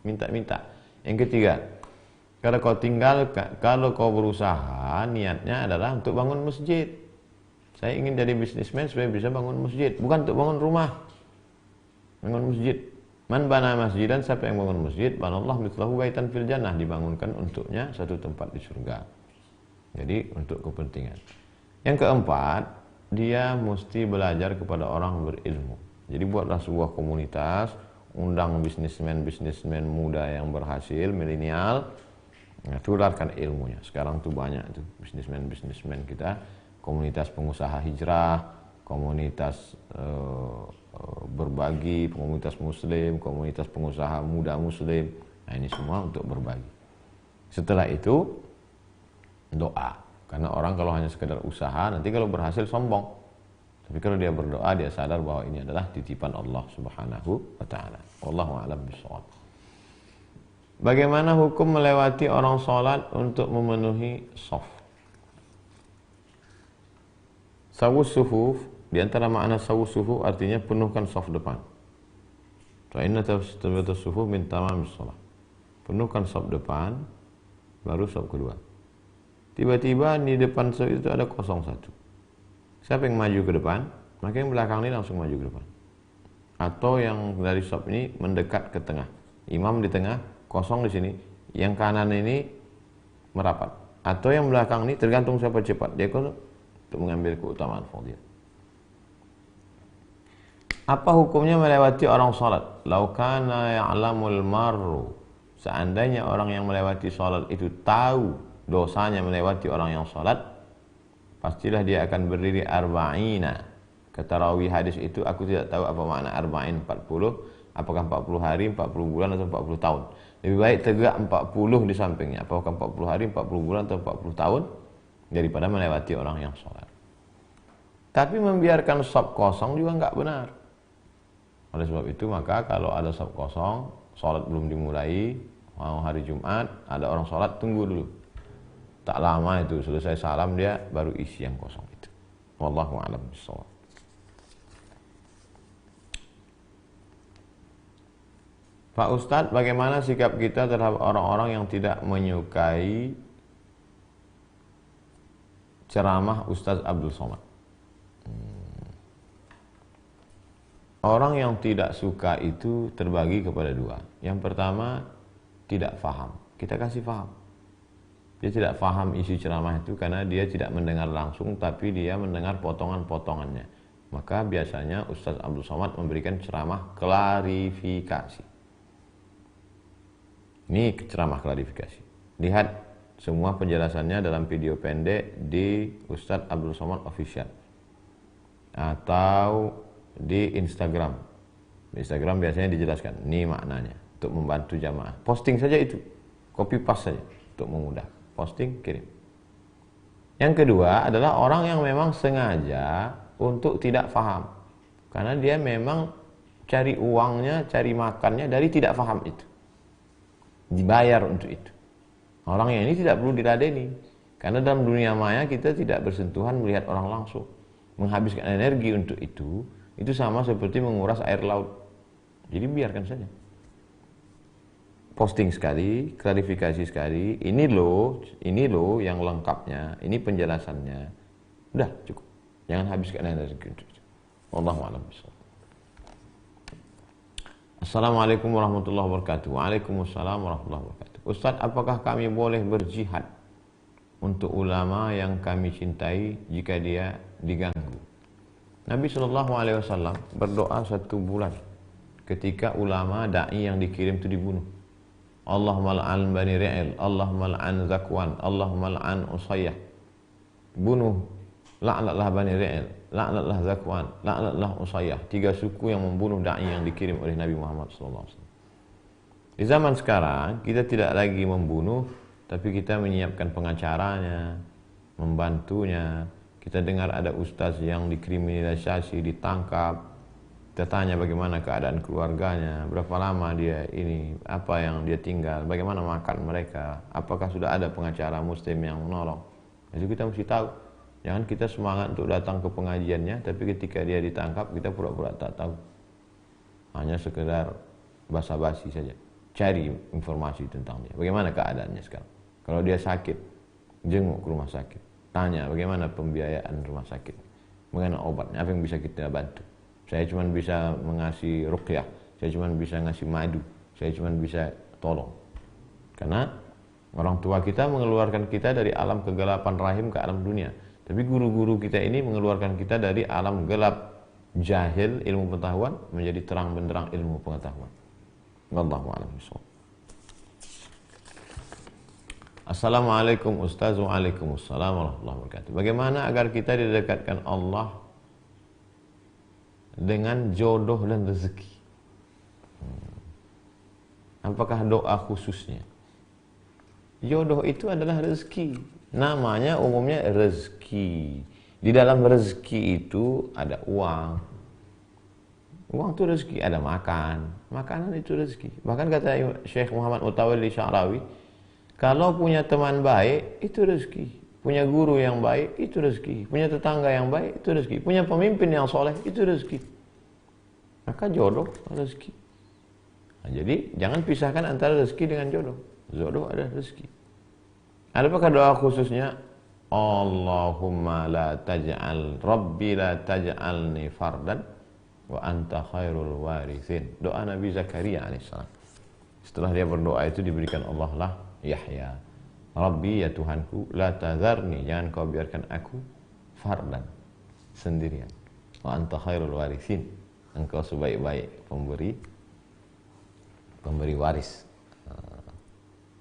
minta-minta. Yang ketiga, kalau kau berusaha niatnya adalah untuk bangun masjid. Saya ingin jadi bisnismen supaya bisa bangun masjid, bukan untuk bangun rumah. Bangun masjid. Man bana masjidan, siapa yang bangun masjid, banallahu mithlahu baitan fil jannah, dibangunkan untuknya satu tempat di surga. Jadi untuk kepentingan. Yang keempat, dia mesti belajar kepada orang berilmu. Jadi buatlah sebuah komunitas, undang bisnismen muda yang berhasil, milenial, tularkan ilmunya. Sekarang tuh banyak tuh bisnismen kita, komunitas pengusaha hijrah, komunitas berbagi, komunitas muslim, komunitas pengusaha muda muslim. Nah, ini semua untuk berbagi. Setelah itu doa. Karena orang kalau hanya sekedar usaha, nanti kalau berhasil sombong. Tapi kalau dia berdoa, dia sadar bahwa ini adalah titipan Allah Subhanahu wa ta'ala. Wallahu a'lam bishawab. Bagaimana hukum melewati orang sholat untuk memenuhi shaf? Sawus sufuf, di antara makna sawus sufuf artinya penuhkan shaf depan. Fa inna tasbihatu sufuf min tamamis shalah. Penuhkan shaf depan, baru shaf kedua. Tiba-tiba di depan shaf itu ada kosong satu. Siapa yang maju ke depan, maka yang belakang ini langsung maju ke depan. Atau yang dari shaf ini mendekat ke tengah. Imam di tengah, kosong di sini. Yang kanan ini merapat. Atau yang belakang ini tergantung siapa cepat. Dia kosong untuk mengambil keutamaan fadhil. Apa hukumnya melewati orang salat? Lau kana ya'lamul marru. Seandainya orang yang melewati salat itu tahu dosanya melewati orang yang salat, pastilah dia akan berdiri arba'ina. Kata rawi hadis itu, aku tidak tahu apa makna arba'in, 40, apakah 40 hari, 40 bulan atau 40 tahun. Lebih baik tegak 40 di sampingnya, apakah 40 hari, 40 bulan atau 40 tahun, daripada melewati orang yang salat. Tapi membiarkan shaf kosong juga enggak benar. Oleh sebab itu maka kalau ada shaf kosong, salat belum dimulai, mau hari Jumat, ada orang sholat, tunggu dulu. Tak lama itu, selesai salam dia baru isi yang kosong itu. Wallahu a'lam bishawab. Pak Ustadz, bagaimana sikap kita terhadap orang-orang yang tidak menyukai ceramah Ustadz Abdul Somad? Orang yang tidak suka itu terbagi kepada dua. Yang pertama, tidak faham. Kita kasih faham. Dia tidak faham isi ceramah itu karena dia tidak mendengar langsung, tapi dia mendengar potongan-potongannya. Maka biasanya Ustadz Abdul Somad memberikan ceramah klarifikasi. Ini ceramah klarifikasi. Lihat semua penjelasannya dalam video pendek di Ustadz Abdul Somad Official. Atau di Instagram. Di Instagram biasanya dijelaskan, ini maknanya untuk membantu jamaah. Posting saja itu, copy paste saja untuk memudah. Posting, kirim. Yang kedua adalah orang yang memang sengaja untuk tidak paham, karena dia memang cari uangnya, cari makannya dari tidak paham itu, dibayar untuk itu. Orang yang ini tidak perlu diladeni, karena dalam dunia maya kita tidak bersentuhan melihat orang langsung. Menghabiskan energi untuk itu sama seperti menguras air laut. Jadi biarkan saja. Posting sekali, klarifikasi sekali, ini loh yang lengkapnya, ini penjelasannya. Udah cukup. Jangan habiskan energi untuk itu. Wallahu a'lam bishawab. Assalamualaikum warahmatullahi wabarakatuh. Waalaikumsalam warahmatullahi wabarakatuh. Ustaz, apakah kami boleh berjihad untuk ulama yang kami cintai jika dia diganggu? Nabi SAW berdoa 1 bulan ketika ulama da'i yang dikirim itu dibunuh. Allahumma la'an Bani Ri'il, Allahumma la'an Zakwan, Allahumma la'an Usayyah. Bunuh, la'natlah Bani Ri'il, la'natlah Zakwan, la'natlah Usayyah. 3 suku yang membunuh da'i yang dikirim oleh Nabi Muhammad SAW. Di zaman sekarang kita tidak lagi membunuh, tapi kita menyiapkan pengacaranya, membantunya. Kita dengar ada ustaz yang dikriminalisasi, ditangkap. Kita tanya bagaimana keadaan keluarganya, berapa lama dia ini, apa yang dia tinggal, bagaimana makan mereka, apakah sudah ada pengacara muslim yang menolong. Jadi kita mesti tahu. Jangan kita semangat untuk datang ke pengajiannya, tapi ketika dia ditangkap kita pura-pura tak tahu. Hanya sekedar basa-basi saja. Cari informasi tentang dia. Bagaimana keadaannya sekarang? Kalau dia sakit, jenguk ke rumah sakit. Tanya bagaimana pembiayaan rumah sakit, bagaimana obatnya, apa yang bisa kita bantu. Saya cuma bisa mengasih ruqyah, saya cuma bisa ngasih madu, saya cuma bisa tolong. Karena orang tua kita mengeluarkan kita dari alam kegelapan rahim ke alam dunia. Tapi guru-guru kita ini mengeluarkan kita dari alam gelap jahil ilmu pengetahuan menjadi terang benderang ilmu pengetahuan. Wallahu a'lam bishawab. Assalamualaikum Ustaz. Waalaikumsalam warahmatullahi wabarakatuh. Bagaimana agar kita didekatkan Allah dengan jodoh dan rezeki? Apakah doa khususnya? Jodoh itu adalah rezeki. Namanya umumnya rezeki. Di dalam rezeki itu ada uang. Uang itu rezeki, ada makan. Makanan itu rezeki. Bahkan kata Syekh Muhammad Mutawalli Sya'rawi, kalau punya teman baik, itu rezeki. Punya guru yang baik, itu rezeki. Punya tetangga yang baik, itu rezeki. Punya pemimpin yang soleh, itu rezeki. Maka jodoh, rezeki. Nah, jadi, jangan pisahkan antara rezeki dengan jodoh. Jodoh adalah rezeki. Adapun doa khususnya, Allahumma la taj'al, Rabbi la taj'alni fardan, wa anta khairul warithin. Doa Nabi Zakaria alaihissalam. Setelah dia berdoa itu diberikan Allah lah Yahya. Rabbi, ya Tuhanku, la tazarni, jangan kau biarkan aku fardan, sendirian. Wa anta khairul warithin, engkau sebaik-baik pemberi waris.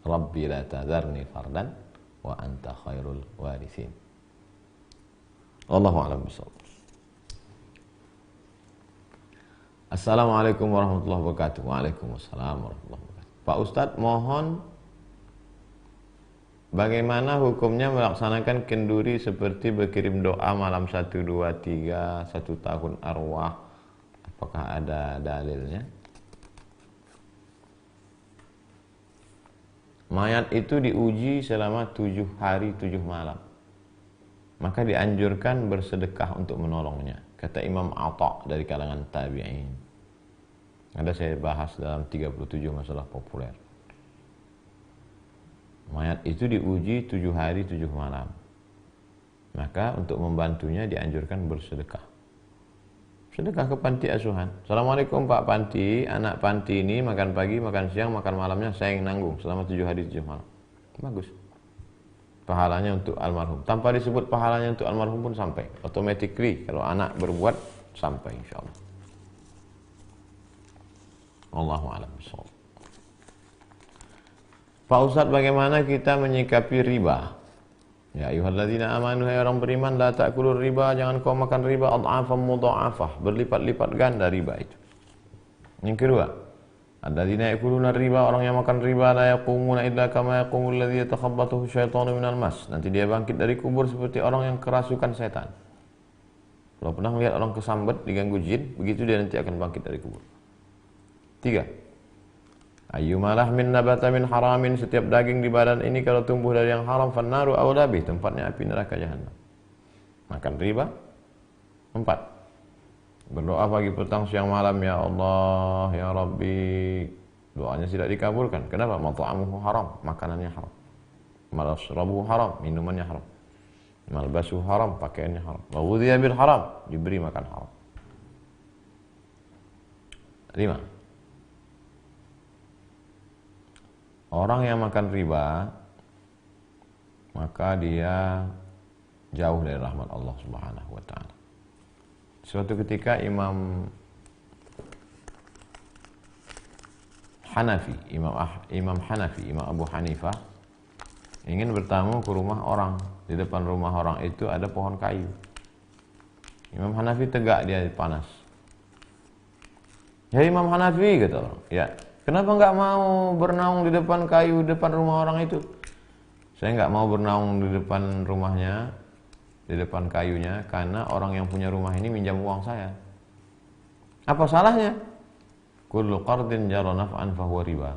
Rabbi la tazarni fardan wa anta khairul warithin. Allahu a'lam bishawab. Assalamualaikum warahmatullahi wabarakatuh. Waalaikumsalam warahmatullahi wabarakatuh. Pak Ustadz, mohon bagaimana hukumnya melaksanakan kenduri seperti berkirim doa malam 1, 2, 3, 1 tahun arwah? Apakah ada dalilnya? mayat itu diuji selama 7 hari 7 malam. Maka dianjurkan bersedekah untuk menolongnya. Kata Imam Atha dari kalangan tabi'in. Ada saya bahas dalam 37 masalah populer. Mayat itu diuji 7 hari 7 malam. Maka untuk membantunya dianjurkan bersedekah. Sedekah ke panti asuhan. Assalamualaikum Pak Panti, anak panti ini makan pagi, makan siang, makan malamnya saya yang nanggung selama 7 hari 7 malam. Bagus. Pahalanya untuk almarhum. Tanpa disebut pahalanya untuk almarhum pun sampai. Automatically kalau anak berbuat sampai insyaallah. Allahu a'lam bishawab. Pak Ustadz, bagaimana kita menyikapi riba? Ya ayyuhalladzina amanu, hai orang beriman, la ta'kulur riba, jangan kau makan riba adhafan mudha'afah, berlipat-lipat ganda riba itu. Yang kedua, alladzina ya'kuluna riba, orang yang makan riba, la yaqumuna illa kama yaqumul ladzi yatakhabbathu syaitanu minal mas. Nanti dia bangkit dari kubur seperti orang yang kerasukan setan. Kalau pernah melihat orang kesambet diganggu jin, begitu dia nanti akan bangkit dari kubur. 3. Ayyuma lahmin nabata min haramin, setiap daging di badan ini kalau tumbuh dari yang haram, fannaru aula bih, tempatnya api neraka jahanam. Makan riba. 4. Berdoa pagi petang siang malam, ya Allah ya Rabbi, doanya tidak dikabulkan. Kenapa? Mat'amuhu haram, makanannya haram. Malashrabuhu haram, minumannya haram. Malbasuhu haram, pakaiannya haram. Wa ghudhiya bil haram, diberi makan haram. 5. Orang yang makan riba, maka dia jauh dari rahmat Allah Subhanahu wa ta'ala. Suatu ketika Imam Hanafi, Imam Abu Hanifah ingin bertamu ke rumah orang. Di depan rumah orang itu ada pohon kayu. Imam Hanafi tegak, dia panas. Ya Imam Hanafi, kata orang. Ya. Kenapa nggak mau bernaung di depan kayu depan rumah orang itu? Saya nggak mau bernaung di depan rumahnya, di depan kayunya, karena orang yang punya rumah ini minjam uang saya. Apa salahnya? Kullu qardin jara naf'an fahuwa riba.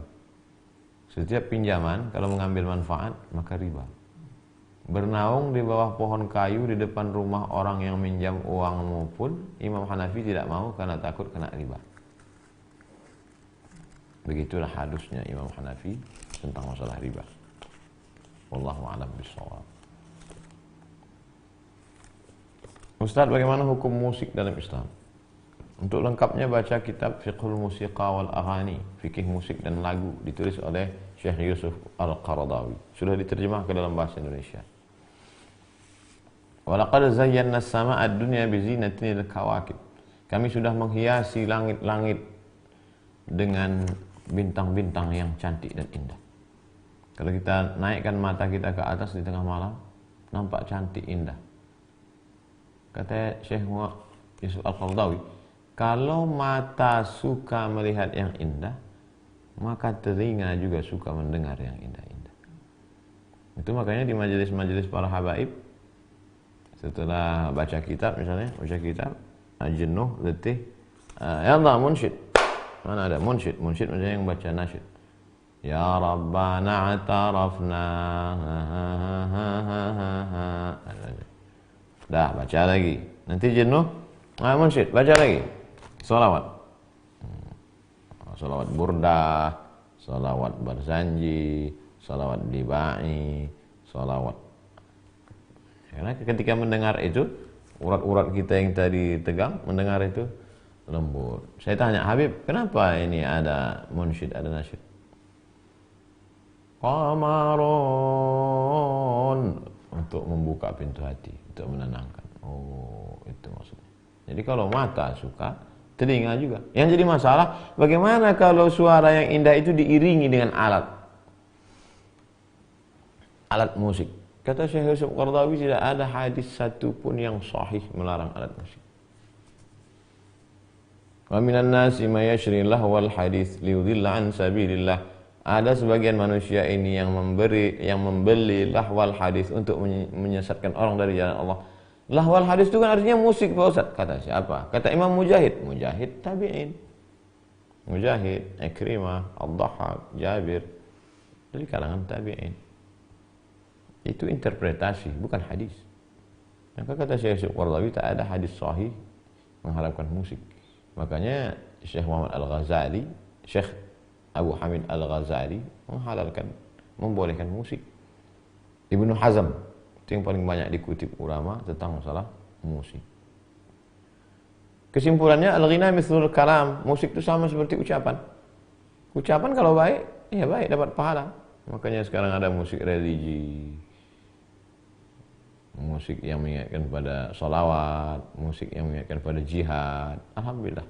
Setiap pinjaman kalau mengambil manfaat maka riba. Bernaung di bawah pohon kayu di depan rumah orang yang minjam uangmu pun Imam Hanafi tidak mau karena takut kena riba. Begitulah hadusnya Imam Hanafi tentang masalah riba. Wallahu a'lam bishawab. Ustaz, bagaimana hukum musik dalam Islam? Untuk lengkapnya baca kitab Fiqhul Musiqa wal Aghani, fikih musik dan lagu, ditulis oleh Syekh Yusuf Al-Qaradawi. Sudah diterjemah ke dalam bahasa Indonesia. Walaqad zayyana as-samaa'a ad-dunya bi zinatil kawakib. Kami sudah menghiasi langit-langit dengan bintang-bintang yang cantik dan indah. Kalau kita naikkan mata kita ke atas di tengah malam, nampak cantik indah. Kata Syekh Yusuf Al-Qaradawi, kalau mata suka melihat yang indah, maka telinga juga suka mendengar yang indah-indah. Itu makanya di majelis-majelis para habaib, setelah baca kitab misalnya, jenuh, letih, ya Allah munsyid. Mana ada munsyid? Munsyid maksudnya yang baca nasyid. Ya Rabbana atarafna. Dah, baca lagi. Nanti jenuh, munsyid, baca lagi. Salawat. Salawat burdah, salawat barzanji, salawat dibai, salawat. Karena ketika mendengar itu, urat-urat kita yang tadi tegang, mendengar itu lembut. Saya tanya, Habib, kenapa ini ada munsyid, ada nasyid? Qamarun, untuk membuka pintu hati, untuk menenangkan. Oh, itu maksudnya. Jadi kalau mata suka, telinga juga. Yang jadi masalah, bagaimana kalau suara yang indah itu diiringi dengan alat musik? Kata Syekh Yusuf Qaradawi, tidak ada hadis satupun yang sahih melarang alat musik. Wa minan nasi may yashri lahwal hadits liyudilla an sabilillah. Ada sebagian manusia ini yang membeli lahwal hadis untuk menyesatkan orang dari jalan Allah. Lahwal hadis itu kan artinya musik, Pak Ustaz. Kata siapa? Kata Imam Mujahid. Mujahid tabi'in. Mujahid, Ikrimah, Ad-Dhahhak, Jabir. dari kalangan tabi'in. Itu interpretasi, bukan hadis. Maka kata Syekh Qaradawi, tak ada hadis sahih mengharamkan musik. Makanya Syekh Muhammad Al-Ghazali, Syekh Abu Hamid Al-Ghazali menghalalkan, membolehkan musik. Ibnu Hazm itu yang paling banyak dikutip ulama tentang masalah musik. Kesimpulannya, al-ghina mithlul kalam, musik itu sama seperti ucapan. Ucapan kalau baik, ya baik, dapat pahala. Makanya sekarang ada musik religi, musik yang mengingatkan pada sholawat, musik yang mengingatkan pada jihad. Alhamdulillah,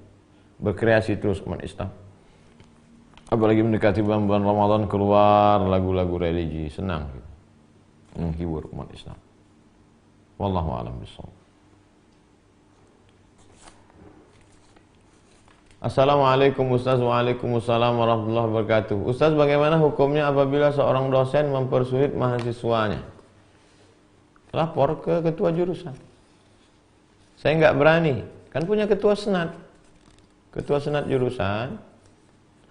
berkreasi terus umat Islam. Apalagi mendekati bulan Ramadan, keluar lagu-lagu religi, senang gitu, menghibur umat Islam. Wallahu a'lam bishawab. Assalamualaikum Ustaz. Waalaikumsalam warahmatullahi wabarakatuh. Ustaz, bagaimana hukumnya apabila seorang dosen mempersulit mahasiswanya? Lapor ke ketua jurusan. Saya nggak berani, kan punya ketua senat. Ketua senat jurusan,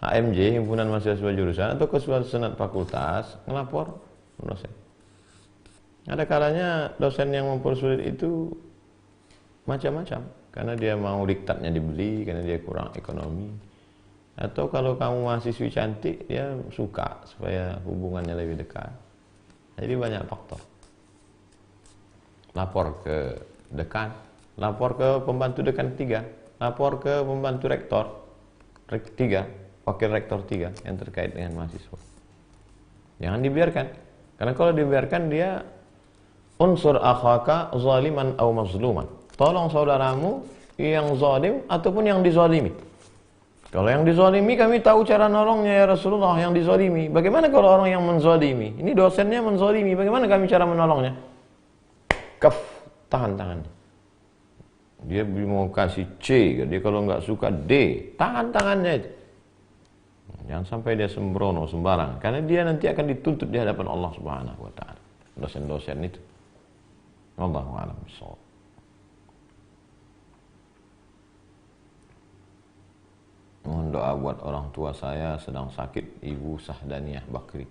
HMJ, himpunan mahasiswa jurusan, atau ketua senat fakultas, ngelapor dosen. Ada kalanya dosen yang mempersulit itu macam-macam. Karena dia mau diktatnya dibeli, karena dia kurang ekonomi. Atau kalau kamu mahasiswi cantik, dia suka supaya hubungannya lebih dekat. Jadi banyak faktor. Lapor ke dekan, lapor ke pembantu dekan 3, lapor ke pembantu rektor 3, wakil rektor 3 yang terkait dengan mahasiswa. Jangan dibiarkan. Karena kalau dibiarkan, dia unsur akhaka zaliman au mazluman. Tolong saudaramu yang zalim ataupun yang dizalimi. Kalau yang dizalimi, kami tahu cara nolongnya ya Rasulullah. Yang dizalimi, bagaimana kalau orang yang menzalimi? Ini dosennya menzalimi, bagaimana kami cara menolongnya? Kaf, tahan tangannya. Dia mau kasih C, dia kalau nggak suka D, tahan tangannya itu. Jangan sampai dia sembrono sembarang, karena dia nanti akan dituntut di hadapan Allah Subhanahu wa taala. Dosen-dosen itu. Wallahu a'lam bishawab. Mohon doa buat orang tua saya sedang sakit, Ibu Sahdaniyah Bakri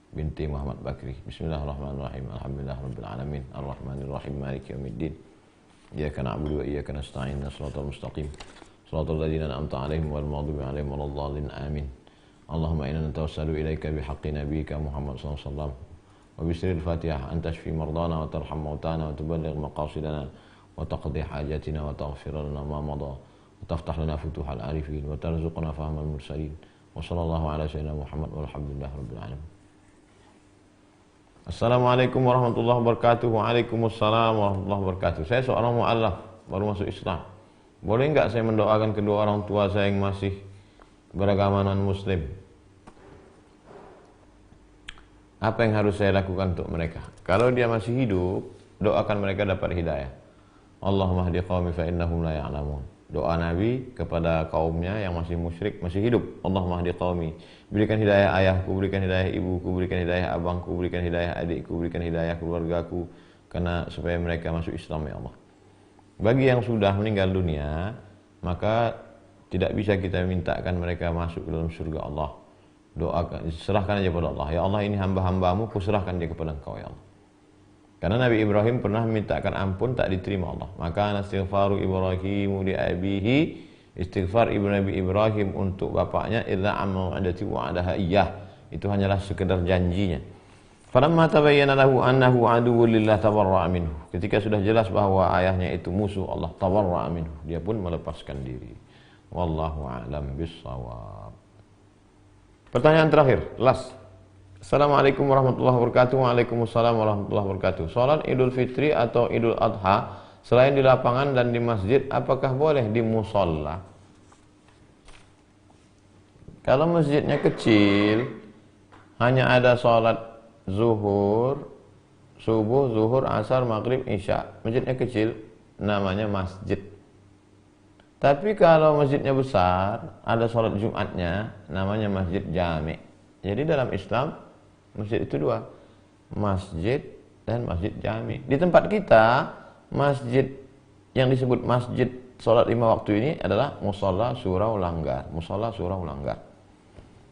binti Muhammad Bakri. Bismillahirrahmanirrahim. Alhamdulillahirabbil alamin. Arrahmanirrahim. Maliki yaumiddin. Iyyaka na'budu wa iyyaka nasta'in. Shiratal mustaqim. Shiratal ladzina an'amta 'alaihim ghairil maghdubi 'alaihim waladdallin. Amin. Allahumma inna natawassalu ilaika bihaqqi nabiyyika Muhammad sallallahu alaihi wasallam wa bisirril Fatihah an tashfi mardana wa tarham mautana wa tuballigh maqasidana wa taqdi hajatina wa taghfir lana ma madha. وتفتح لنا فتوح العارفين وترزقنا فهم المرسلين وصلى الله على سيدنا محمد والحمد لله رب العالمين. Assalamualaikum warahmatullahi wabarakatuh. Waalaikumsalam warahmatullahi wabarakatuh. Saya seorang mu'allaf baru masuk Islam. Boleh nggak saya mendoakan kedua orang tua saya yang masih beragama non muslim? Apa yang harus saya lakukan untuk mereka? Kalau dia masih hidup, doakan mereka dapat hidayah. Allahumma hdi qaumi fa innahum la ya'lamun. Doa Nabi kepada kaumnya yang masih musyrik, masih hidup. Allahumma hdi qaumi. Berikan hidayah ayahku, berikan hidayah ibuku, berikan hidayah abangku, berikan hidayah adikku, berikan hidayah keluargaku, karena supaya mereka masuk Islam ya Allah. Bagi yang sudah meninggal dunia, maka tidak bisa kita mintakan mereka masuk ke dalam surga Allah. Doakan, serahkan aja kepada Allah. Ya Allah, ini hamba-hambamu, kuserahkan dia kepada Engkau ya Allah. Karena Nabi Ibrahim pernah memintakan ampun, tak diterima Allah. Maka istighfaru Ibrahimu li abihi, istighfar Nabi Ibrahim untuk bapaknya, idza amma adati wa adaha iyyah, itu hanyalah sekedar janjinya. Falamma tabayyana lahu annahu aduwwun lillah tabarra'a minhu. Ketika sudah jelas bahwa ayahnya itu musuh Allah, tabarra'a minhu, dia pun melepaskan diri. Wallahu a'lam bissawab. Pertanyaan terakhir, last. Assalamualaikum warahmatullahi wabarakatuh. Waalaikumsalam warahmatullahi wabarakatuh. Salat Idul Fitri atau Idul Adha selain di lapangan dan di masjid, apakah boleh di musola? Kalau masjidnya kecil, hanya ada salat zuhur, subuh, zuhur, asar, maghrib, isya. Masjidnya kecil, namanya masjid. Tapi kalau masjidnya besar, ada salat Jumatnya, namanya masjid jami'. Jadi dalam Islam, masjid itu dua, masjid dan masjid jami'. Di tempat kita, masjid yang disebut masjid salat 5 waktu ini adalah musola surau langgar. Musola surau langgar.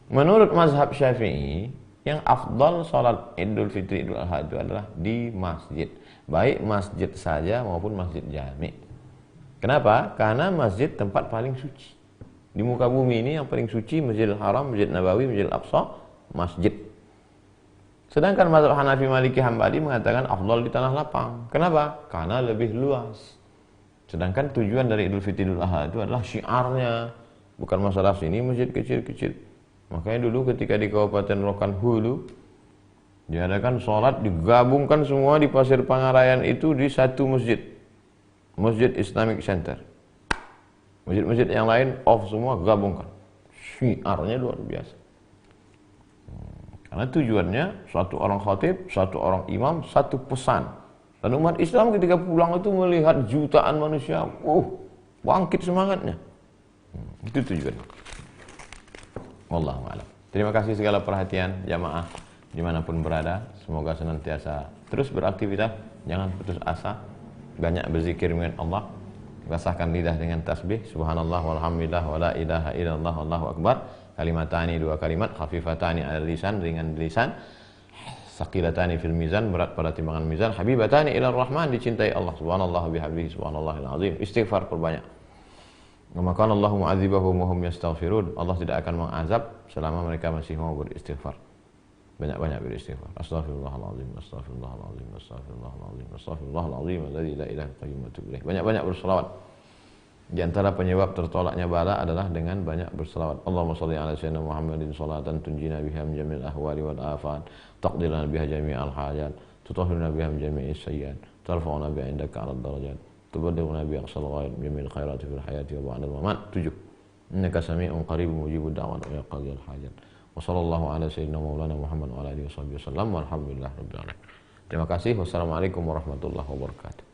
Menurut mazhab Syafi'i, Yang afdal sholat Idul Fitri Idul Adha itu adalah di masjid, baik masjid saja maupun masjid jami. Kenapa? Karena masjid tempat paling suci di muka bumi ini. Yang paling suci Masjidil Haram, Masjid Nabawi, Masjidil Aqsa, masjid. Sedangkan mazhab Hanafi, Maliki, Hambali mengatakan afdal di tanah lapang. Kenapa? Karena lebih luas. Sedangkan tujuan dari Idul Fitri Idul Adha itu adalah syiarnya, bukan masalah sini masjid kecil-kecil. Makanya dulu ketika di Kabupaten Rokan Hulu diadakan sholat, digabungkan semua di Pasir Pangarayan itu di satu masjid, Masjid Islamic Center. Masjid-masjid yang lain off semua, gabungkan. Syiarnya luar biasa. Karena tujuannya satu orang khatib, satu orang imam, satu pesan. Dan umat Islam ketika pulang itu melihat jutaan manusia, bangkit semangatnya. Itu tujuannya. Wallahu a'lam. Terima kasih segala perhatian jamaah dimanapun berada. Semoga senantiasa terus beraktivitas, jangan putus asa, banyak berzikir dengan Allah, basahkan lidah dengan tasbih subhanallah walhamdulillah wala ilaha illallah wallahu akbar. Kalimatani, dua kalimat, khafifatani ala lisan, ringan di lisan, saqilatani fil mizan, berat pada timbangan mizan, habibatani ila rahman, dicintai Allah. Subhanallah bihamdihi subhanallahil azim. Istighfar perbanyak. Maka Allah mu'adzibahum wa hum yastaghfirun. Allah tidak akan mengazab selama mereka masih mau beristighfar. Banyak-banyak beristighfar. Astaghfirullahaladzim, astaghfirullahaladzim, astaghfirullahaladzim, astaghfirullahaladzim, alladzi la ilaha illa huwa atubu ilaih. Banyak-banyak berselawat. Di antara penyebab tertolaknya bala adalah dengan banyak berselawat. Allahumma shalli ala sayyidina Muhammadin salatan tunjina biha min jamil ahwali wal afat, taqdirana biha jami'al hajat, tutahhiruna biha min jami'is sayyi'at, tarfa'una biha indaka 'ala darajat, tuballighuna bi aqsal ghaib jamil khairati fil hayati wa ba'dal mamat. 7. Innaka sami'un qaribun mujibud da'wat wa yaqdil hajat. Wa sallallahu ala sayyidina maulana Muhammad wa ala alihi wasallam walhamdulillah rabbil alamin. Terima kasih. Wassalamualaikum warahmatullahi wabarakatuh.